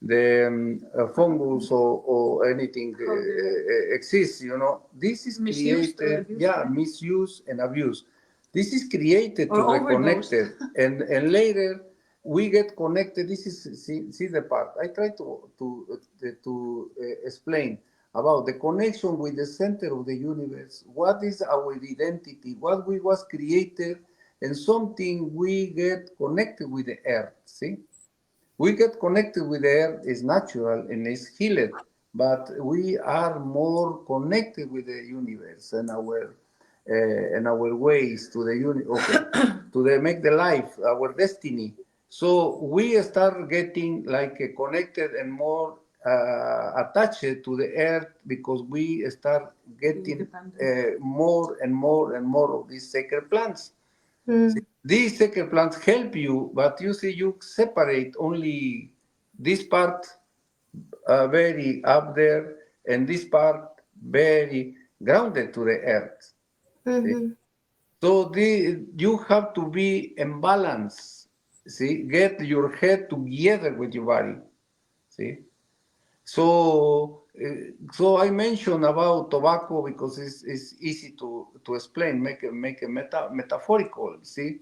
the fungus or anything exists. This is created, misuse and abuse. This is created to reconnect it, and later we get connected. This is see the part I try to explain about the connection with the center of the universe. What is our identity? What we was created, and something we get connected with the earth. See, we get connected with the earth is natural and is healed, but we are more connected with the universe and our ways to the to make the life our destiny. So we start getting like connected and more attached to the earth because we start getting more and more and more of these sacred plants. These sacred plants help you, but you see, you separate only this part very up there and this part very grounded to the earth. So you have to be in balance. See, get your head together with your body. See. So I mentioned about tobacco because it's easy to explain, make it metaphorical, see,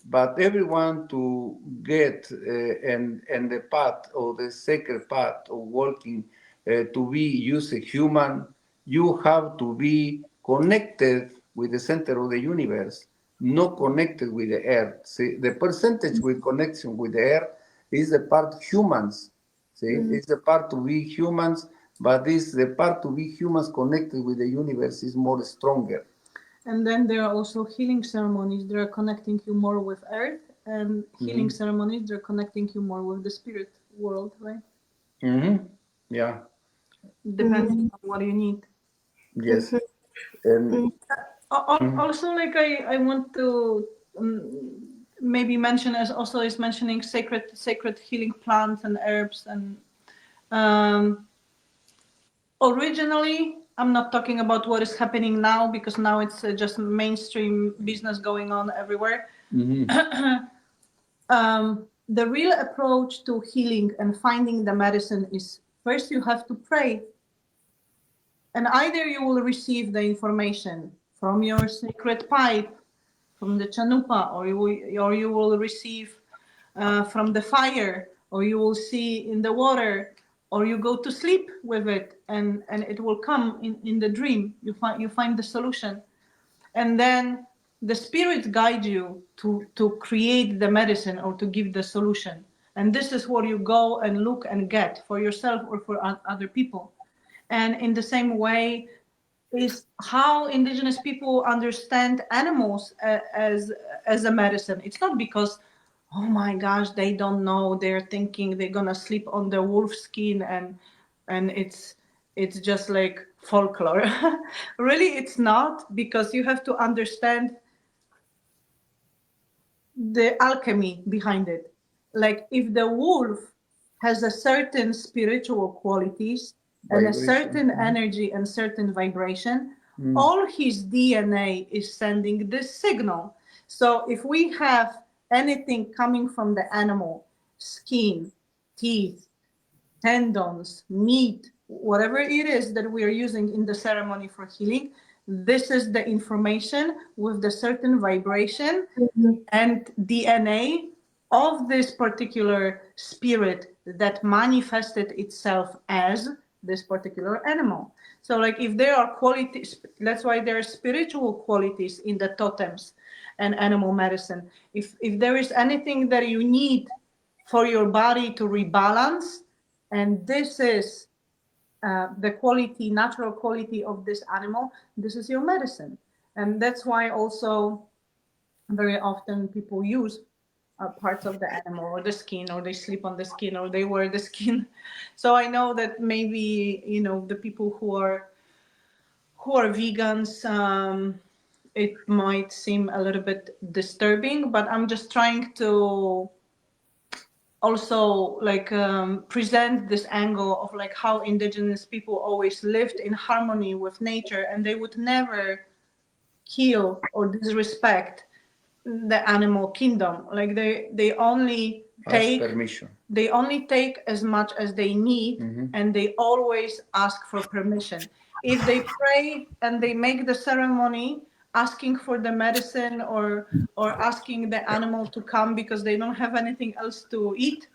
but everyone to get and the path or the sacred path of working to be used a human, you have to be connected with the center of the universe, not connected with the earth. See, the percentage with connection with the earth is the part humans. See, it's the part to be humans, but the part to be humans connected with the universe is more stronger. And then there are also healing ceremonies. They're connecting you more with earth, and healing ceremonies, they're connecting you more with the spirit world, right? Yeah. Depending on what you need. Yes. And also, like I want to maybe mention, as also is mentioning sacred healing plants and herbs, and originally I'm not talking about what is happening now, because now it's just mainstream business going on everywhere. The real approach to healing and finding the medicine is, first you have to pray, and either you will receive the information from your sacred pipe, from the chanupa, or you will receive from the fire, or you will see in the water, or you go to sleep with it, and it will come in the dream. You find the solution, and then the spirits guide you to create the medicine or to give the solution. And this is where you go and look and get for yourself or for other people. And in the same way is how indigenous people understand animals as a medicine. It's not because, oh my gosh, they don't know, they're thinking they're gonna sleep on the wolf skin and it's just like folklore. Really, it's not, because you have to understand the alchemy behind it. Like if the wolf has a certain spiritual qualities and a certain energy and certain vibration, all his DNA is sending this signal. So if we have anything coming from the animal, skin, teeth, tendons, meat, whatever it is that we are using in the ceremony for healing, this is the information with the certain vibration and DNA of this particular spirit that manifested itself as this particular animal. So like if there are qualities, that's why there are spiritual qualities in the totems and animal medicine. If there is anything that you need for your body to rebalance, and this is the quality, natural quality of this animal, this is your medicine. And that's why also very often people use parts of the animal or the skin, or they sleep on the skin, or they wear the skin. So I know that maybe, you know, the people who are vegans, it might seem a little bit disturbing, but I'm just trying to also like present this angle of like how indigenous people always lived in harmony with nature, and they would never kill or disrespect the animal kingdom. Like they only take permission. They only take as much as they need, and they always ask for permission. If they pray and they make the ceremony asking for the medicine, or asking the animal to come because they don't have anything else to eat,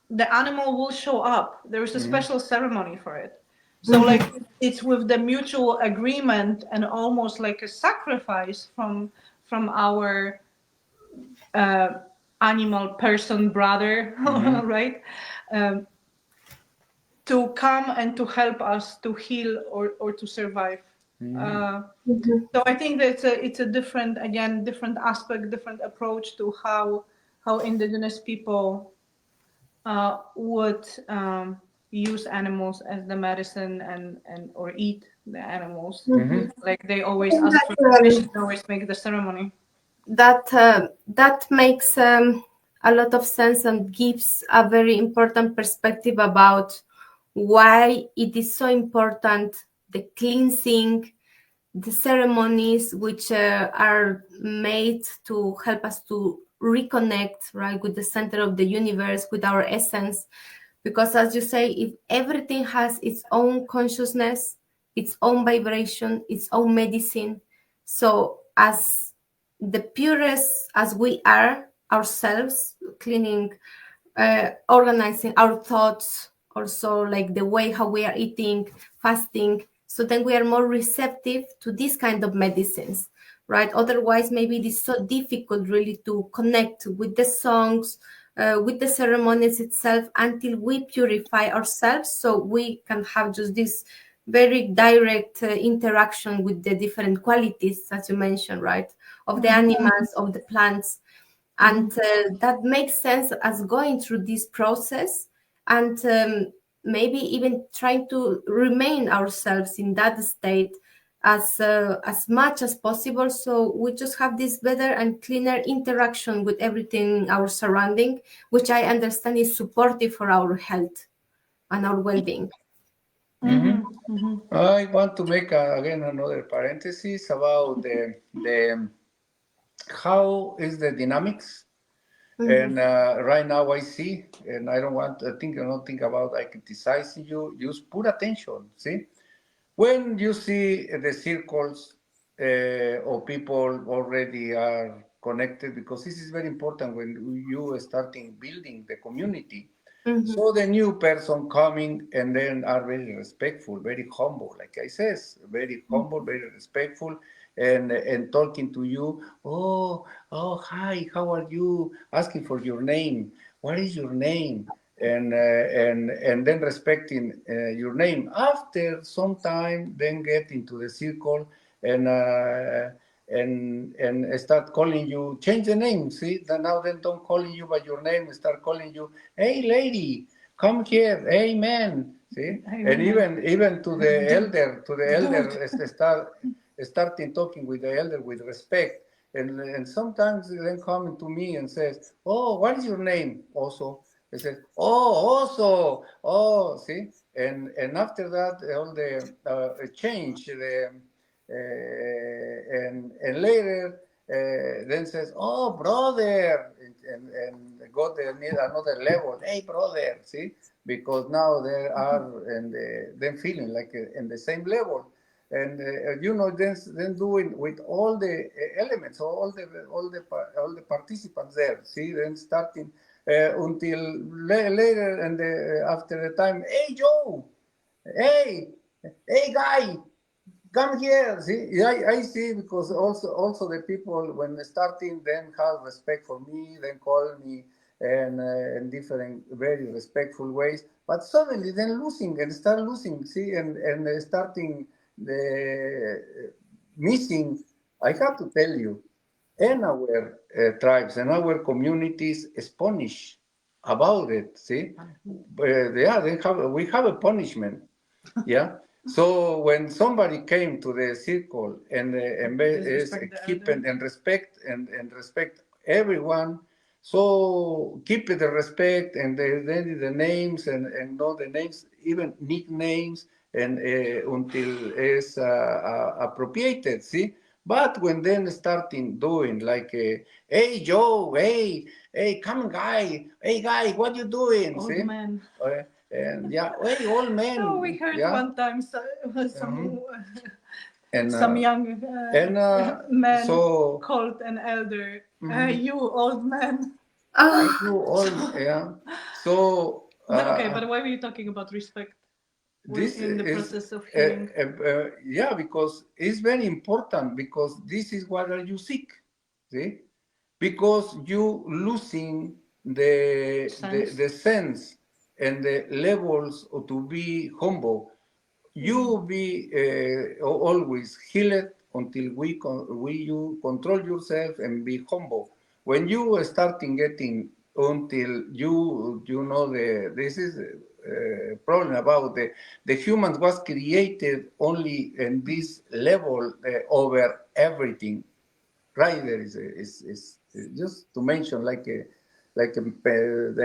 the animal will show up. There is a special ceremony for it. So like it's with the mutual agreement and almost like a sacrifice from our animal person brother, right? To come and to help us to heal or to survive. So I think that it's a different aspect, different approach to how indigenous people would use animals as the medicine and or eat the animals. Like they always ask for permission, always make the ceremony. That makes a lot of sense and gives a very important perspective about why it is so important, the cleansing, the ceremonies which are made to help us to reconnect, right, with the center of the universe, with our essence. Because as you say, if everything has its own consciousness, its own vibration, its own medicine, so as the purest as we are ourselves, cleaning, organizing our thoughts, also like the way how we are eating, fasting, so then we are more receptive to this kind of medicines, right? Otherwise, maybe it is so difficult really to connect with the songs, with the ceremonies itself, until we purify ourselves, so we can have just this very direct interaction with the different qualities, as you mentioned, right, of the animals, of the plants. And that makes sense as going through this process, and maybe even trying to remain ourselves in that state as much as possible, so we just have this better and cleaner interaction with everything, our surrounding, which I understand is supportive for our health and our well-being. I want to make again another parenthesis about the how is the dynamics. And right now I see, and I don't think about I criticizing you. Just put attention. See, when you see the circles of people already are connected, because this is very important when you are starting building the community. So the new person coming and then are very respectful, very humble, like I says, very humble, very respectful, and talking to you. Oh, hi, how are you? Asking for your name. What is your name? And then respecting your name. After some time, then get into the circle and start calling you, change the name. See, now then don't calling you by your name, start calling you, hey lady, come here, hey man. See, and even to the elder, starting talking with the elder with respect. And sometimes then coming to me and says, oh, what is your name? Also, I said, oh, Oso, oh, see, and after that all the change the. And later then says, oh, brother, and got another level. Hey, brother, see, because now they are and then feeling like in the same level, and then doing with all the elements, all the participants there. See, then starting until later and after the time. Hey, Joe. hey, hey, guy, come here. See, I see, because also the people when starting then have respect for me, then call me and in different very respectful ways. But suddenly then losing and start losing. See, and starting the missing. I have to tell you, in our tribes and our communities, Spanish about it. See, yeah, we have a punishment. Yeah. So when somebody came to the circle and is keep and respect and respect everyone, so keep the respect and the names and know the names, even nicknames, and until is appropriated. See, but when then starting doing like, hey Joe, hey, come guy, hey guy, what you doing? Old See, man. and yeah, hey, old man. Oh, we heard yeah. one time And some young man so called an elder, you old man. Oh, you all, yeah. So But okay, but why were you talking about respect? this In the is process of healing. yeah, because it's very important, because this is what are you seek, see, because you losing the sense and the levels to be humble. You be always healed until you control yourself and be humble. When you are starting getting until you know this is a problem about the human was created only in this level over everything, right? There is just to mention the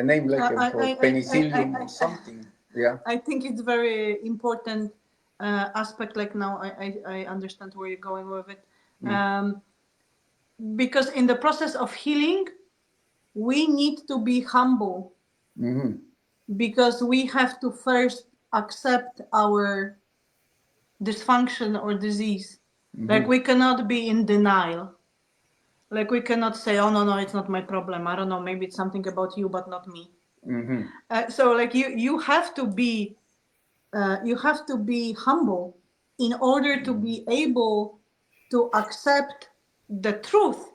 name like for penicillium or something. Yeah. I think it's very important aspect. Like now, I understand where you're going with it, because in the process of healing, we need to be humble, because we have to first accept our dysfunction or disease. Like we cannot be in denial. Like we cannot say, oh no, it's not my problem. I don't know, maybe it's something about you, but not me. So like you have to be humble in order to be able to accept the truth.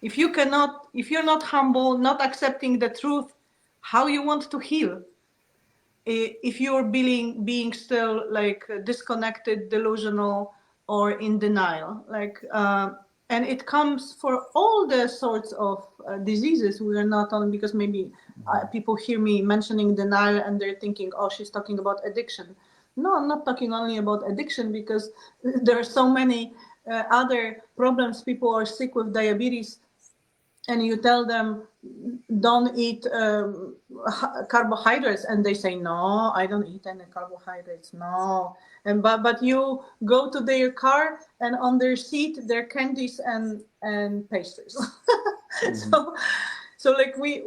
If you're not humble, not accepting the truth, how you want to heal? If you're being still like disconnected, delusional, or in denial, and it comes for all the sorts of diseases. We are not only, because maybe people hear me mentioning denial and they're thinking, oh, she's talking about addiction. No, I'm not talking only about addiction, because there are so many other problems. People are sick with diabetes, and you tell them don't eat carbohydrates, and they say, no, I don't eat any carbohydrates, no. And but you go to their car, and on their seat there are candies and pastries. So like we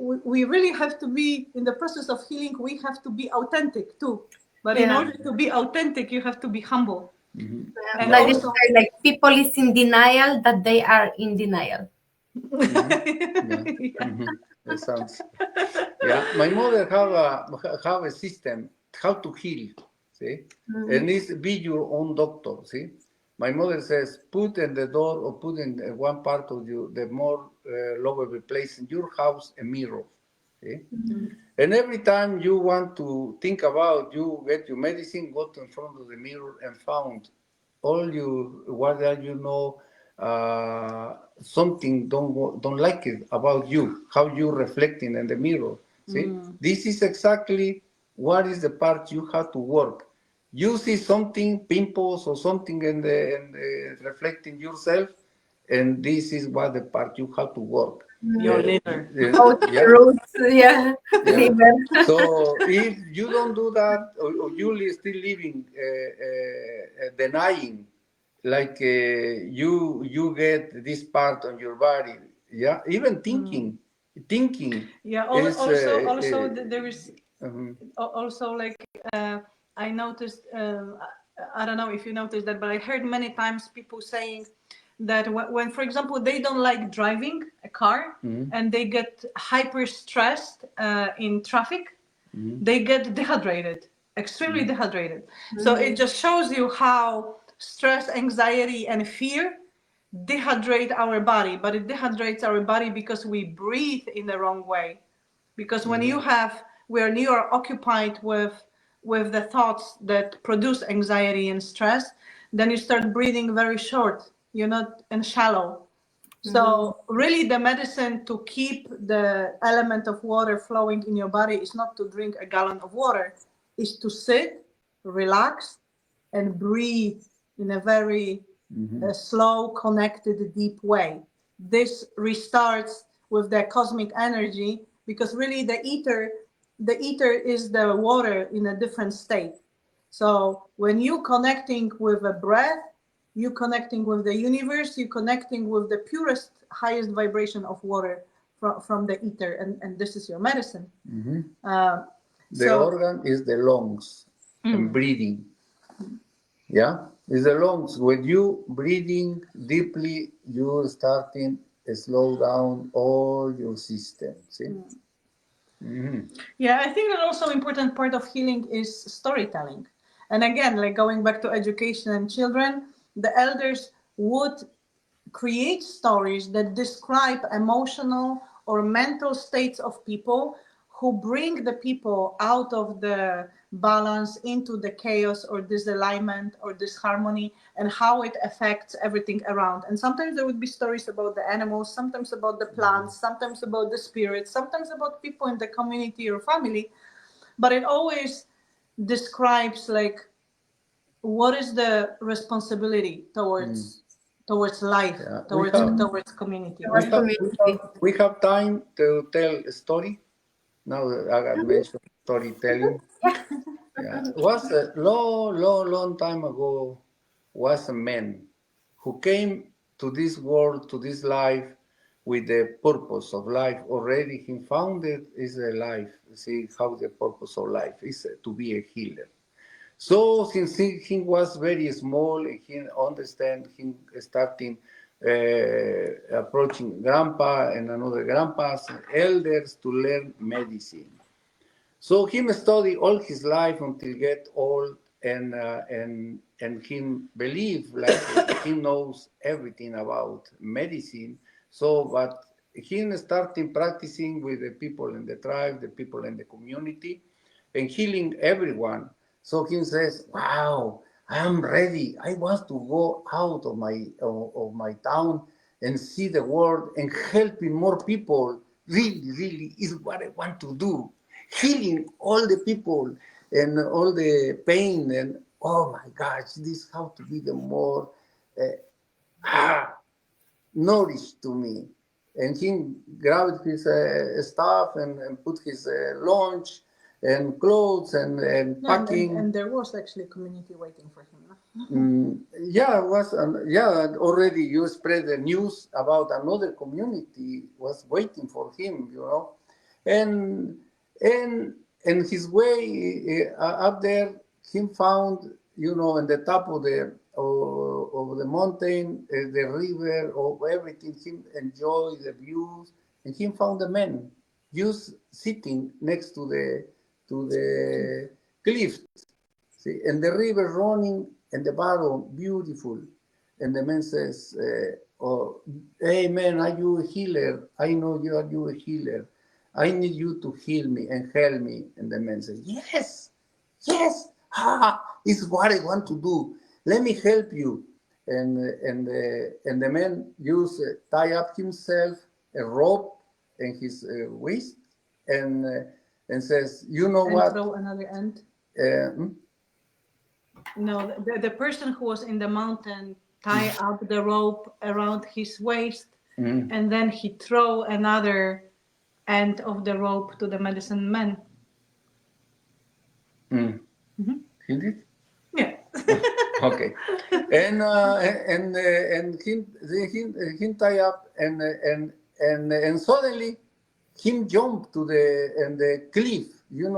really have to be, in the process of healing, we have to be authentic too. But in order to be authentic, you have to be humble. And like, also, like people is in denial that they are in denial. That sounds. Yeah, my mother have a system how to heal. See, and it's be your own doctor. See, my mother says put in the door or put in one part of you the more lovable place in your house a mirror. See, and every time you want to think about you get your medicine, go to in front of the mirror and found all you what are something don't like it about you, how you reflecting in the mirror. See, this is exactly what is the part you have to work. You see something, pimples or something in the reflecting yourself, and this is what the part you have to work. your liver. Oh, roots, liver. So if you don't do that, or you still living denying, like you get this part on your body, even thinking. Yeah. Is, Also, there is also like I noticed. I don't know if you noticed that, but I heard many times people saying that when, for example, they don't like driving a car and they get hyper stressed in traffic, they get dehydrated. extremely dehydrated. So it just shows you how stress, anxiety, and fear dehydrate our body, but it dehydrates our body because we breathe in the wrong way. Because when you are occupied with the thoughts that produce anxiety and stress, then you start breathing very short. You're not and shallow. So really the medicine to keep the element of water flowing in your body is not to drink a gallon of water, is to sit, relax, and breathe in a very slow, connected, deep way. This restarts with the cosmic energy, because really the ether is the water in a different state. So when you connecting with a breath, you connecting with the universe, you connecting with the purest, highest vibration of water from the ether, and this is your medicine. The organ is the lungs and breathing. Yeah, it's the lungs. When you breathing deeply, you starting to slow down all your system. See? Yeah, I think that also important part of healing is storytelling. And again, like going back to education and children, the elders would create stories that describe emotional or mental states of people, who bring the people out of the balance into the chaos or disalignment or disharmony, and how it affects everything around. And sometimes there would be stories about the animals, sometimes about the plants, sometimes about the spirits, sometimes about people in the community or family. But it always describes like what is the responsibility towards life, towards community. We have time to tell a story. Now that Aga mentioned storytelling. Yeah. Was a long time ago, was a man who came to this world, to this life, with the purpose of life. Already he found it is a life. See how the purpose of life is to be a healer. So since he was very small, he understand him starting approaching grandpa and another grandpas, elders to learn medicine. So him study all his life until get old, and him believe like he knows everything about medicine. So, but him starting practicing with the people in the tribe, the people in the community, and healing everyone. So he says, "Wow, I am ready. I want to go out of my town and see the world and helping more people. Really is what I want to do. Healing all the people and all the pain, and oh my gosh, this how to be the more nourished to me." And he grabbed his stuff and put his lunch and clothes and packing. And there was actually a community waiting for him. Yeah, it was. And already you spread the news about another community was waiting for him, and his way up there, he found, in the top of the mountain, the river, of everything. He enjoyed the views, and he found the man just sitting next to the cliff, see, and the river running, and the bottom beautiful. And the man says, "Oh, hey man, are you a healer? I know you are a healer. I need you to heal me and help me." And the man says, yes, it's what I want to do. Let me help you. And the man tie up himself a rope in his waist, and says, what? Throw another end. No, the person who was in the mountain tie up the rope around his waist, and then he throw another end of the rope to the medicine man. He did? Yeah. Okay. And him tie up, and suddenly him jump to the cliff,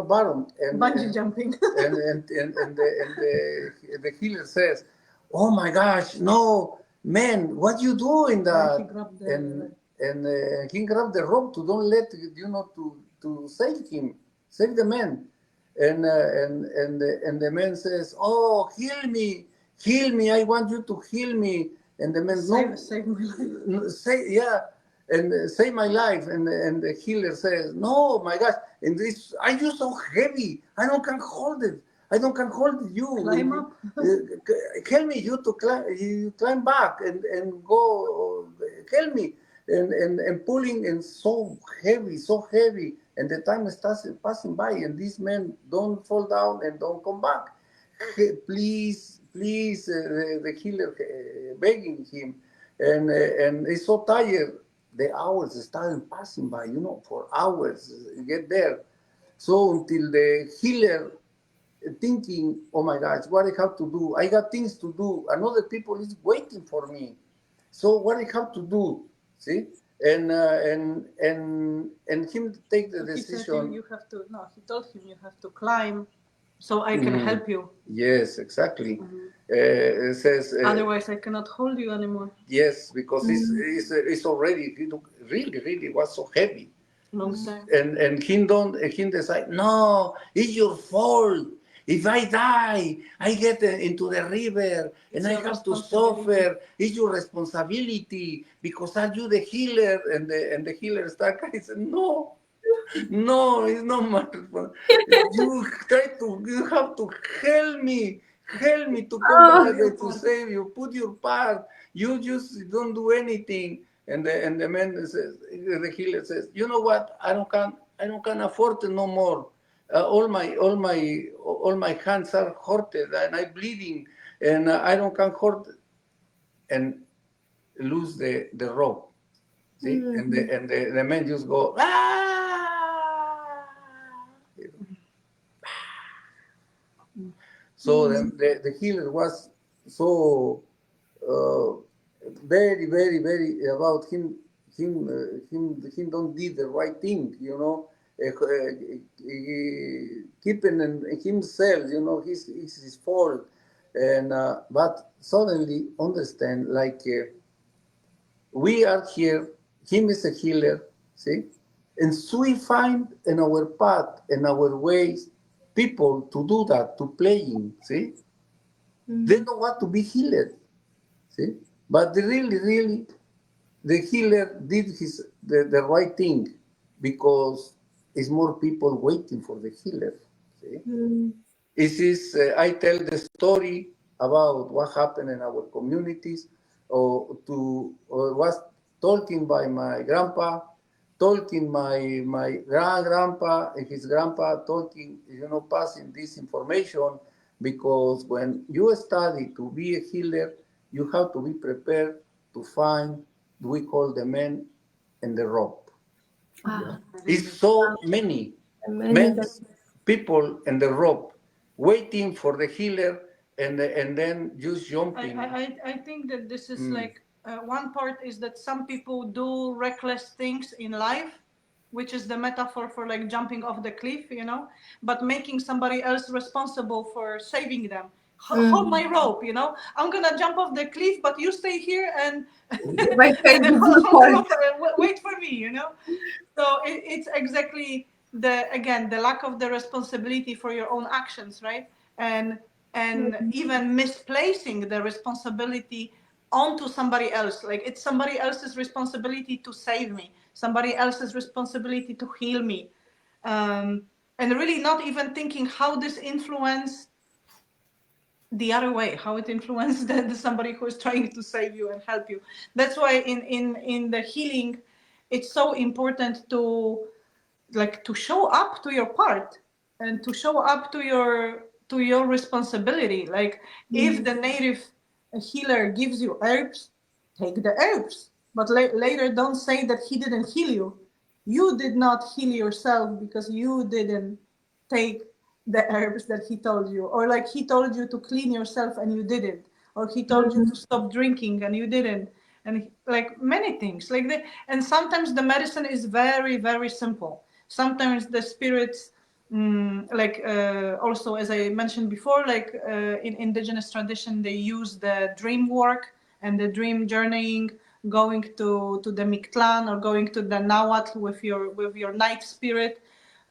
bottom, and bungee jumping. and the healer says, "Oh my gosh, no, man, what you doing that?" He grabbed the rope to don't let to save him, save the man. and the man says, "Oh, heal me! I want you to heal me." And the man, "No, Save my life. say yeah, and save my life." And the healer says, "No, my gosh, and this, are you so heavy? I don't can hold it. I don't can hold you. Climb up. Help me, you to climb. You climb back and go. Help me." And pulling, and so heavy, and the time starts passing by, and these men don't fall down and don't come back. Please, please, the healer begging him, and he's so tired. The hours started passing by, for hours, get there. So until the healer thinking, "Oh my gosh, what I have to do? I got things to do. Another people is waiting for me. So what I have to do?" See, and him take the decision. He said, "You have to." No, he told him, "You have to climb, so I can help you." Yes, exactly. It says, "Otherwise, I cannot hold you anymore." Yes, because it's already really was so heavy. Long time. And he decide, "No, it's your fault. If I die, I get into the river and I have to suffer. It's your responsibility because are you the healer?" And the healer start crying. Said, "No, no, it's not my responsibility. You have to help me to come back to save you. Put your part. You just don't do anything." And the man says, the healer says, "You know what? I don't can afford it no more. All my hands are hurted and I'm bleeding, and I don't can hurt and lose the rope." See, and the man just go, "Ah!" So the healer was so very, very, very about him don't did the right thing, keeping himself, his fault, and but suddenly understand, like, we are here, him is a healer, see, and so we find in our path, in our ways, people to do that, to playing, see, they don't want to be healed, see, but they really, the healer did the right thing, because it's more people waiting for the healer, see. This is, I tell the story about what happened in our communities, or was talking by my grandpa, talking my grandpa and his grandpa, talking, passing this information, because when you study to be a healer, you have to be prepared to find, we call the men and the rope. It's so many men, people and the rope, waiting for the healer, and then just jumping. I think that this is like one part is that some people do reckless things in life, which is the metaphor for like jumping off the cliff, but making somebody else responsible for saving them. Hold my rope, I'm gonna jump off the cliff, but you stay here and wait for me, So it's exactly the lack of the responsibility for your own actions, right? And even misplacing the responsibility onto somebody else. Like, it's somebody else's responsibility to save me, somebody else's responsibility to heal me, and really not even thinking how this influenced the other way, how it influenced somebody who is trying to save you and help you. That's why in the healing, it's so important to show up to your part, and to show up to your responsibility. Like, if the native healer gives you herbs, take the herbs, but later don't say that he didn't heal you. You did not heal yourself because you didn't take the herbs that he told you, or like he told you to clean yourself and you didn't, or he told you to stop drinking and you didn't, and like many things like that. And sometimes the medicine is very, very simple. Sometimes the spirits, also, as I mentioned before, in indigenous tradition, they use the dream work and the dream journeying, going to the Mictlan or going to the Nahuatl with your night spirit.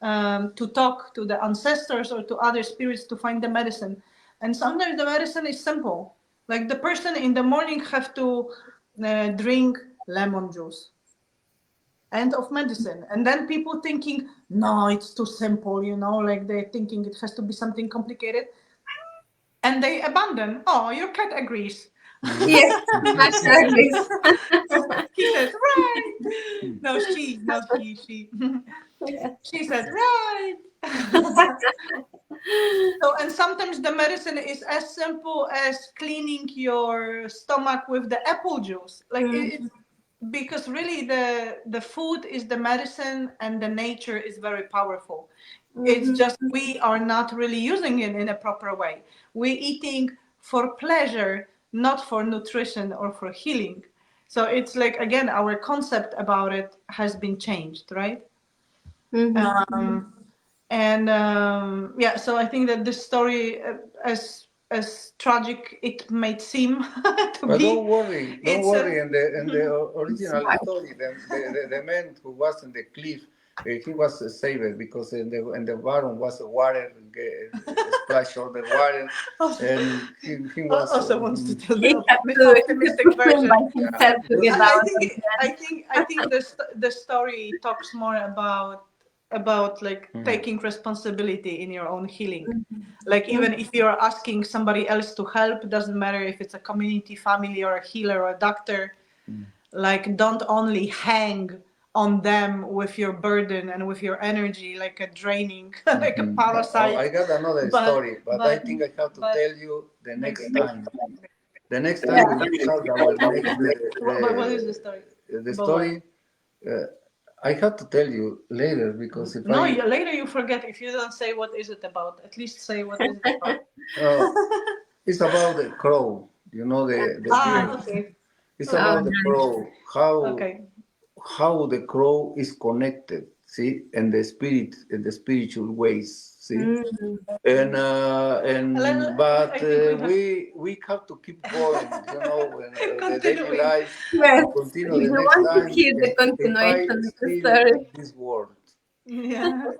to talk to the ancestors or to other spirits to find the medicine. And sometimes the medicine is simple. Like the person in the morning have to drink lemon juice. End of medicine. And then people thinking, no, it's too simple, you know, like they're thinking it has to be something complicated. And they abandon. Oh, your cat agrees. Yes, actually. He says, right. No, she. She said, right. So, and sometimes the medicine is as simple as cleaning your stomach with the apple juice. Like because really the food is the medicine and the nature is very powerful. It's just we are not really using it in a proper way. We're eating for pleasure, not for nutrition or for healing. So it's like, again, our concept about it has been changed, right? Yeah, so I think that this story, as tragic it may seem to But be, don't worry. In the original story, the man who was in the cliff, he was saved because in the bottom was water, splash of the water, and he was. Also wants to tell He the had optimistic to swim version. by himself to get out. I think the story talks more about like taking responsibility in your own healing. Like even if you're asking somebody else to help, doesn't matter if it's a community, family, or a healer or a doctor. Like don't only hang on them with your burden and with your energy like a draining, like a parasite. Oh, I got another story, but I think I have to tell you the next time. The next time we start our next. What is the story? The story. I have to tell you later because if later you forget. If you don't say what is it about, at least say what is it about. It's about the crow. You know the okay. It's about the crow. Okay. How the crow is connected. See, and the spirit in the spiritual ways. See, but we have to keep going. You know, the daily life. Yes, Continue if the you next want to time. hear the If I continuation of the still story. in this world. Yeah.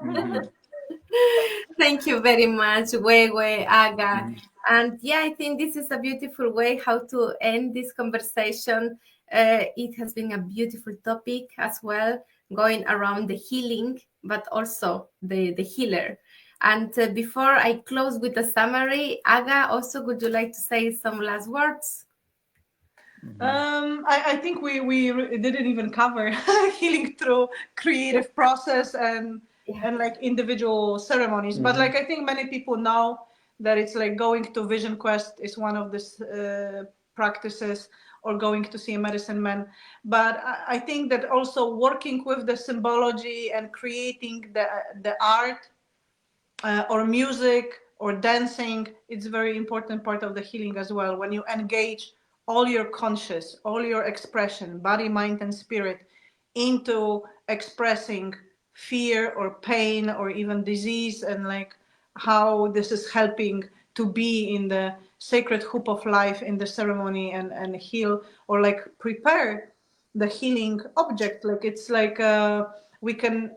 Thank you very much, Wewe, Aga. And yeah, I think this is a beautiful way how to end this conversation. It has been a beautiful topic as well, going around the healing, but also the healer. And before I close with a summary, Aga, also, would you like to say some last words? I think we didn't even cover healing through creative process and like individual ceremonies. But like I think many people know that it's like going to Vision Quest is one of these practices, or going to see a medicine man. But I think that also working with the symbology and creating the art or music or dancing, it's a very important part of the healing as well. When you engage all your conscious, all your expression, body, mind, and spirit into expressing fear or pain or even disease, and like how this is helping to be in the sacred hoop of life in the ceremony and heal, or like prepare the healing object. Like it's like we can,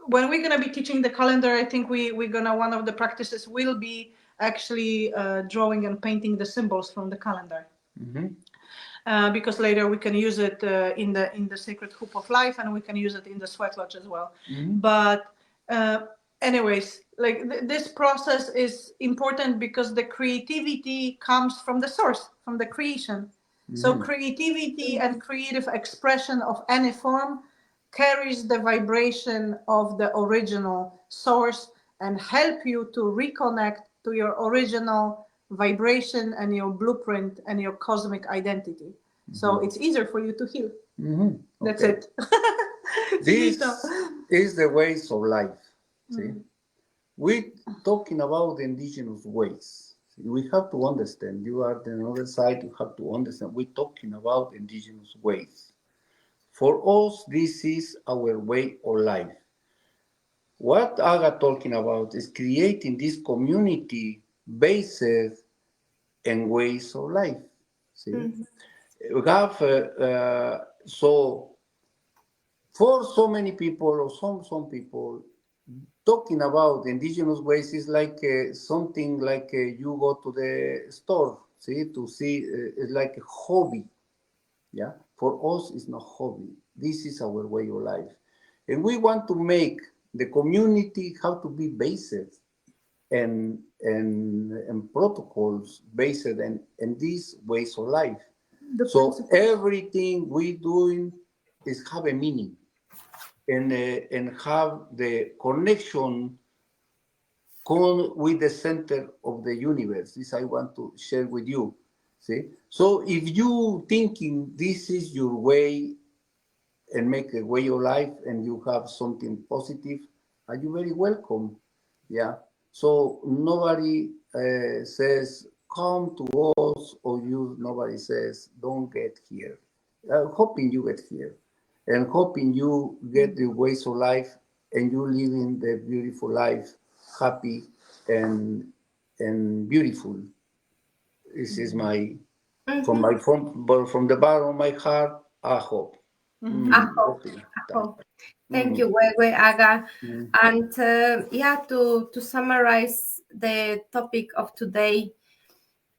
when we're going to be teaching the calendar, I think we're going to, one of the practices will be actually drawing and painting the symbols from the calendar. Because later we can use it in the sacred hoop of life, and we can use it in the sweat lodge as well. But anyways, like this process is important because the creativity comes from the source, from the creation. So creativity and creative expression of any form carries the vibration of the original source and help you to reconnect to your original vibration and your blueprint and your cosmic identity. So it's easier for you to heal. That's it. This is the ways of life. See, we're talking about the indigenous ways. We have to understand. You are on the other side. You have to understand. We're talking about indigenous ways. For us, this is our way of life. What Aga talking about is creating this community based in ways of life. See, we have so for so many people, or some people, talking about indigenous ways is like something like you go to the store, to see, it's like a hobby. Yeah, for us, it's not hobby. This is our way of life. And we want to make the community how to be based and protocols based in these ways of life. So everything we doing is have a meaning and have the connection with the center of the universe. This I want to share with you. See, so if you thinking this is your way and make a way of life and you have something positive, are you very welcome? Yeah. So nobody says come to us, or nobody says don't get here. Hoping you get here and hoping you get the ways of life and you living the beautiful life, happy and beautiful. This is my from the bottom of my heart. I hope. I hope. Thank you, Aga. And to summarize the topic of today,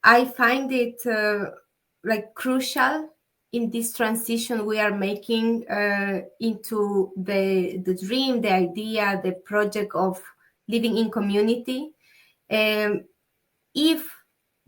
I find it like crucial in this transition we are making into the dream, the idea, the project of living in community. If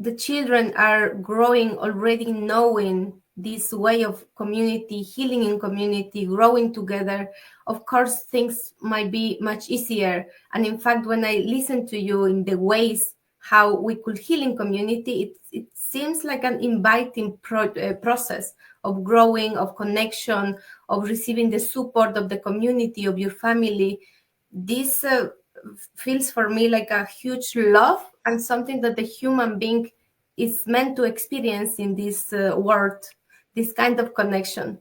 the children are growing already knowing this way of community, healing in community, growing together, of course, things might be much easier. And in fact, when I listen to you in the ways how we could heal in community, it seems like an inviting process of growing, of connection, of receiving the support of the community, of your family. This feels for me like a huge love and something that the human being is meant to experience in this world, this kind of connection.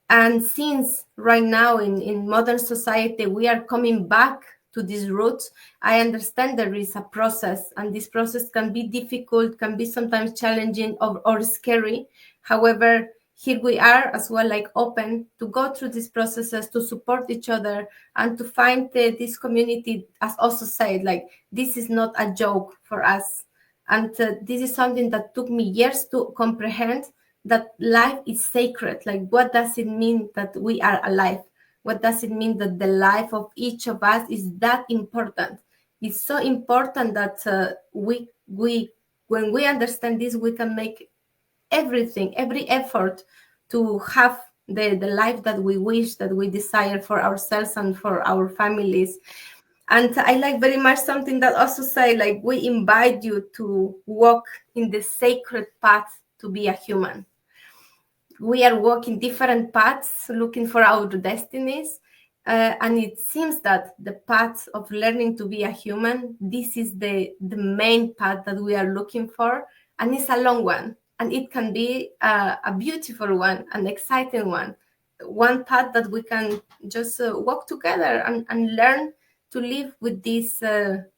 And since right now in modern society, we are coming back to these roots, I understand there is a process, and this process can be difficult, can be sometimes challenging or scary. However, here we are as well, like open to go through these processes, to support each other, and to find this community, as also said, like this is not a joke for us. And this is something that took me years to comprehend, that life is sacred. Like, what does it mean that we are alive? What does it mean that the life of each of us is that important? It's so important that we when we understand this, we can make everything, every effort to have the life that we wish, that we desire for ourselves and for our families. And I like very much something that also say, like, we invite you to walk in the sacred path to be a human. We are walking different paths, looking for our destinies. And it seems that the path of learning to be a human, this is the main path that we are looking for. And it's a long one. And it can be a beautiful one, an exciting one path that we can just walk together and learn to live with these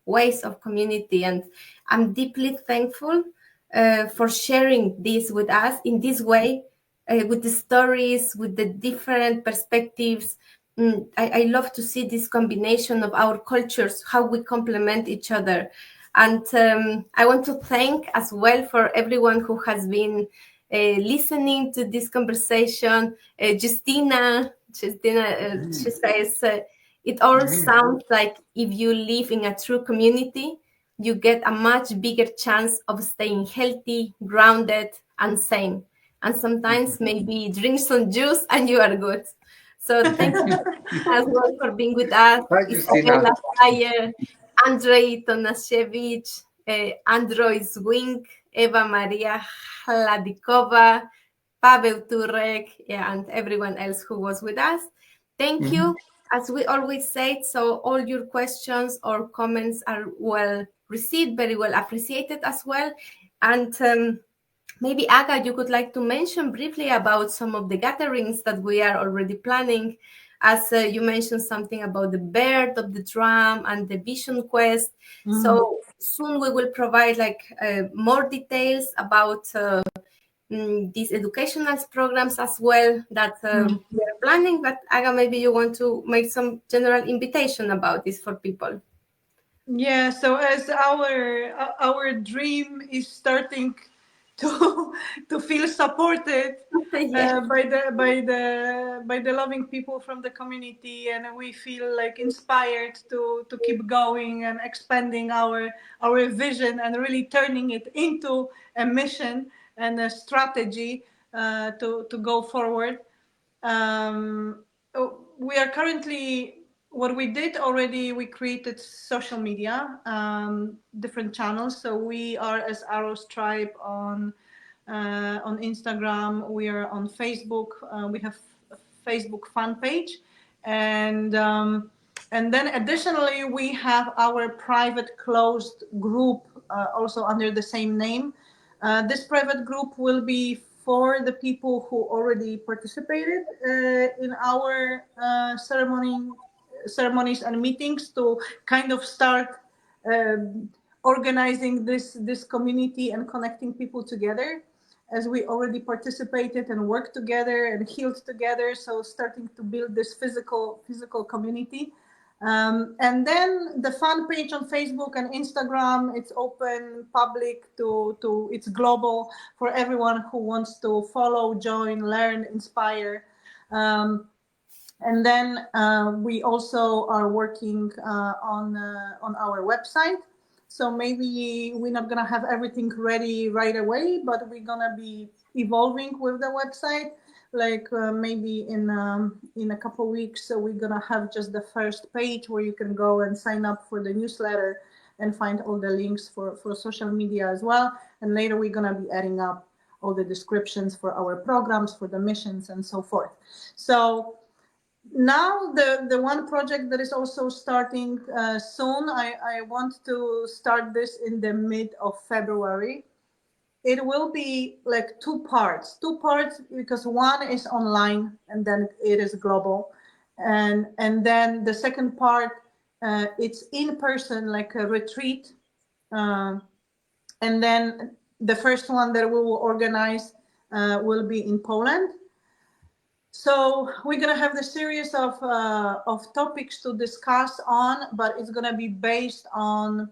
ways of community. And I'm deeply thankful for sharing this with us in this way, with the stories, with the different perspectives. I love to see this combination of our cultures, how we complement each other. And I want to thank as well for everyone who has been listening to this conversation. Justina, she says, it all sounds like if you live in a true community, you get a much bigger chance of staying healthy, grounded, and sane. And sometimes maybe drink some juice and you are good. So thank you as well for being with us. Isabella Fire, Andrei Tonashevich, Android Swing, Eva Maria Hladikova, Pavel Turek, and everyone else who was with us. Thank you. As we always say, so all your questions or comments are well received, very well appreciated as well. And maybe, Aga, you could like to mention briefly about some of the gatherings that we are already planning. As you mentioned something about the birth of the drum and the vision quest. So soon we will provide like more details about these educational programs as well that we are planning, but Aga, maybe you want to make some general invitation about this for people. Yeah, so as our dream is starting to feel supported Yeah. by the loving people from the community, and we feel like inspired to keep going and expanding our vision and really turning it into a mission and a strategy to go forward. We are currently, what we did already, we created social media, different channels. So we are as Arrows Tribe on Instagram. We are on Facebook. We have a Facebook fan page, and then additionally we have our private closed group also under the same name. This private group will be for the people who already participated in our ceremonies and meetings, to kind of start organizing this community and connecting people together, as we already participated and worked together and healed together. So starting to build this physical community. And then the fan page on Facebook and Instagram, it's open, public, it's global for everyone who wants to follow, join, learn, inspire. And then we also are working on our website. So maybe we're not gonna have everything ready right away, but we're gonna be evolving with the website. Like maybe in a couple of weeks, so we're gonna have just the first page where you can go and sign up for the newsletter and find all the links for social media as well. And later we're gonna be adding up all the descriptions for our programs, for the missions, and so forth. So now the one project that is also starting soon, I want to start this in the mid of February. It will be like two parts, because one is online and then it is global. And then the second part, it's in person, like a retreat. And then the first one that we will organize will be in Poland. So we're gonna have the series of topics to discuss on, but it's gonna be based on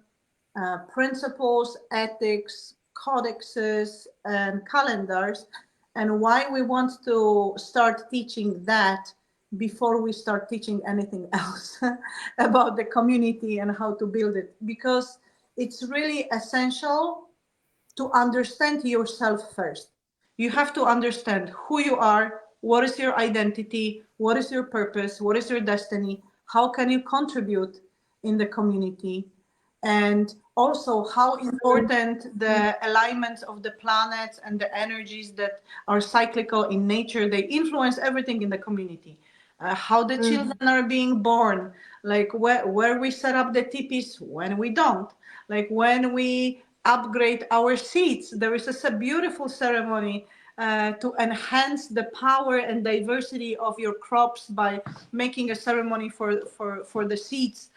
principles, ethics, codexes, and calendars, and why we want to start teaching that before we start teaching anything else about the community and how to build it, because it's really essential to understand yourself first. You have to understand who you are, what is your identity, what is your purpose, what is your destiny, how can you contribute in the community, and also how important the alignments of the planets and the energies that are cyclical in nature, they influence everything in the community. How the children are being born, like where we set up the tipis, when we don't, like when we upgrade our seeds. There is a beautiful ceremony to enhance the power and diversity of your crops by making a ceremony for the seeds.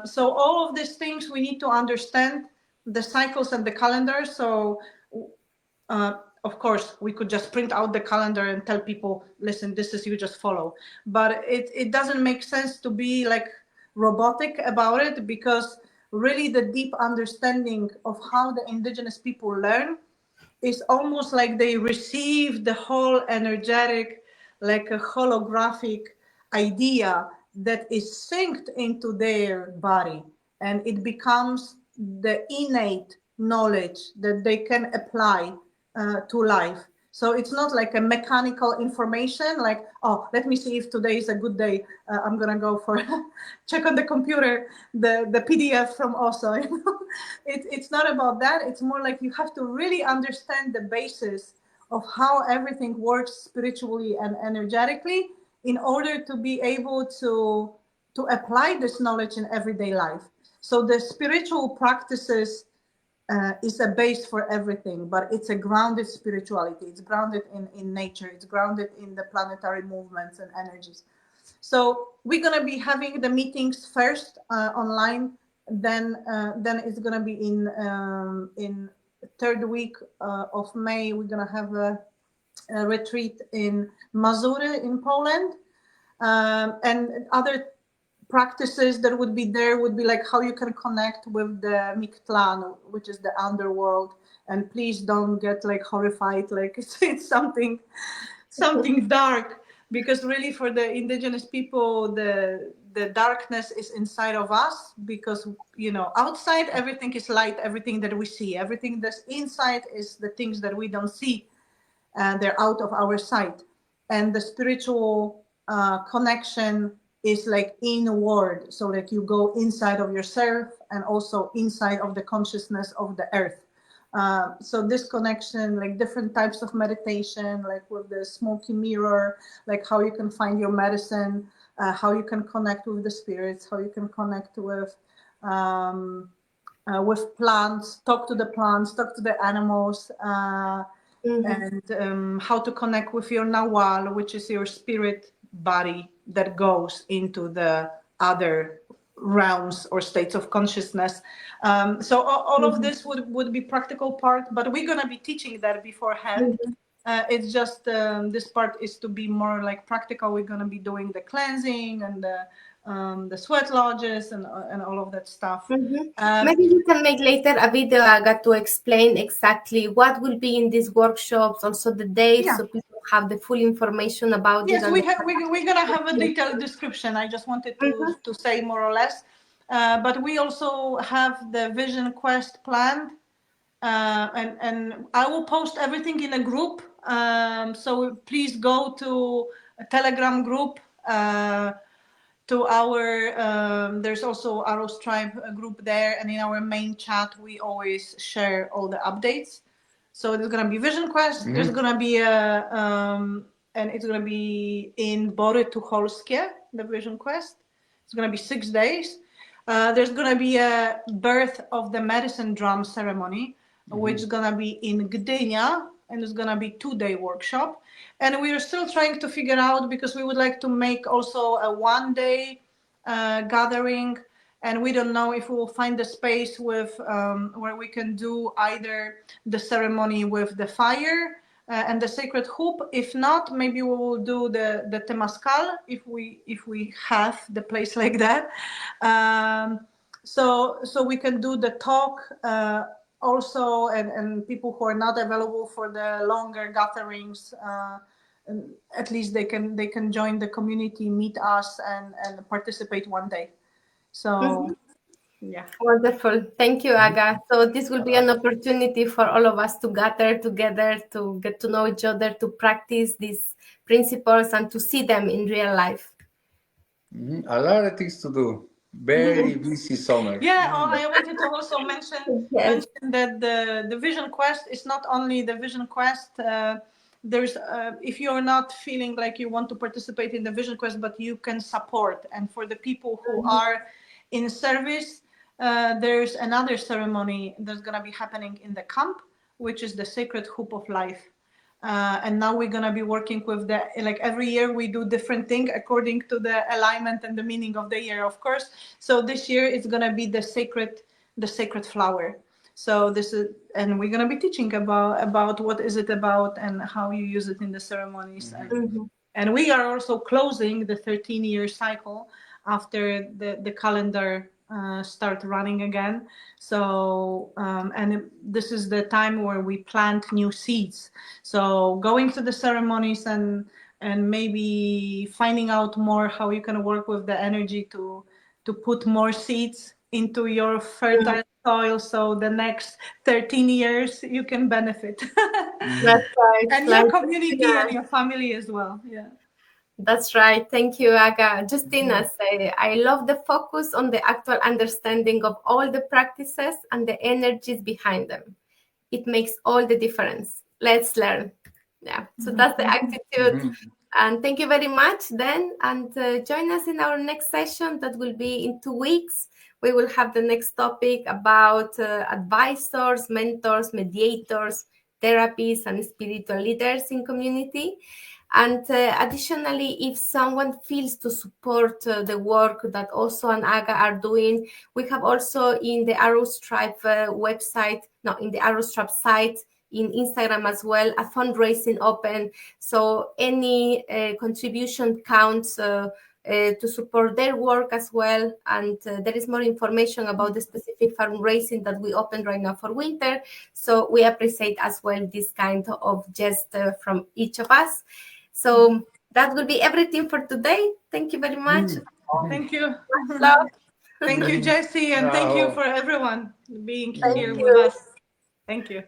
So all of these things we need to understand, the cycles and the calendar. So of course we could just print out the calendar and tell people, listen, this is, you just follow. But it doesn't make sense to be like robotic about it, because really the deep understanding of how the indigenous people learn is almost like they receive the whole energetic, like a holographic idea that is synced into their body, and it becomes the innate knowledge that they can apply to life. So it's not like a mechanical information, like, oh, let me see if today is a good day. I'm gonna go for check on the computer the PDF from Oso. You know? It's not about that. It's more like you have to really understand the basis of how everything works spiritually and energetically in order to be able to apply this knowledge in everyday life. So the spiritual practices is a base for everything, but it's a grounded spirituality. It's grounded in nature. It's grounded in the planetary movements and energies. So we're going to be having the meetings first online, then it's going to be in third week of May. We're going to have retreat in Mazury in Poland. And other practices that would be there would be like how you can connect with the Mictlan, which is the underworld. And please don't get like horrified, like it's something dark, because really for the indigenous people, the darkness is inside of us, because outside everything is light, everything that we see, everything that's inside is the things that we don't see, and they're out of our sight. And the spiritual connection is like inward, so like you go inside of yourself and also inside of the consciousness of the earth. So this connection, like different types of meditation, like with the smoky mirror, like how you can find your medicine, how you can connect with the spirits, how you can connect with plants, talk to the plants, talk to the animals, and how to connect with your nawal, which is your spirit body that goes into the other realms or states of consciousness. So all of this would be practical part, but we're going to be teaching that beforehand. It's just this part is to be more like practical. We're going to be doing the cleansing and the sweat lodges and all of that stuff. Maybe we can make later a video, Aga, to explain exactly what will be in these workshops, also the dates, so people have the full information about it. Yes, we're going to have a detailed description. I just wanted to say more or less. But we also have the Vision Quest planned. And I will post everything in a group. So please go to a Telegram group, to our, there's also Arrows Tribe group there. And in our main chat, we always share all the updates. So there's going to be Vision Quest. There's going to be and it's going to be in Bory Tucholskie, the Vision Quest. It's going to be 6 days. There's going to be a birth of the medicine drum ceremony, which is going to be in Gdynia, and it's going to be 2-day workshop. And we are still trying to figure out, because we would like to make also a 1-day gathering, and we don't know if we will find a space with where we can do either the ceremony with the fire and the sacred hoop. If not, maybe we will do the temazcal if we have the place like that. So we can do the talk also, and people who are not available for the longer gatherings, at least they can join the community, meet us, and participate 1 day. So yeah. Wonderful. Thank you, Aga. So this will be an opportunity for all of us to gather together, to get to know each other, to practice these principles and to see them in real life. A lot of things to do. Very busy summer. Yeah, I wanted to also mention that the Vision Quest is not only the Vision Quest. There's if you're not feeling like you want to participate in the Vision Quest, but you can support. And for the people who are in service, there's another ceremony that's going to be happening in the camp, which is the Sacred Hoop of Life. And now we're going to be working with like every year we do different thing according to the alignment and the meaning of the year, of course. So this year it's going to be the sacred flower. So this is, and we're going to be teaching about what is it about and how you use it in the ceremonies. And we are also closing the 13-year cycle after the calendar start running again. So and this is the time where we plant new seeds. So going to the ceremonies and maybe finding out more how you can work with the energy to put more seeds into your fertile soil, so the next 13 years you can benefit. That's right. And your community and your family as well. Yeah. That's right. Thank you, Aga. Justina say, I love the focus on the actual understanding of all the practices and the energies behind them. It makes all the difference. Let's learn. Yeah. So that's the attitude. And thank you very much then. And join us in our next session. That will be in 2 weeks. We will have the next topic about advisors, mentors, mediators, therapies, and spiritual leaders in community. And additionally, if someone feels to support the work that Oso and Aga are doing, we have also in the Arrows Tribe website, no, in the Arrows Tribe site, in Instagram as well, a fundraising open. So any contribution counts to support their work as well. And there is more information about the specific fundraising that we opened right now for winter. So we appreciate as well this kind of gesture from each of us. So that will be everything for today. Thank you very much. Thank you. Much love. Thank you, Jessie, and thank you for everyone being Thank here you. with us. Thank you.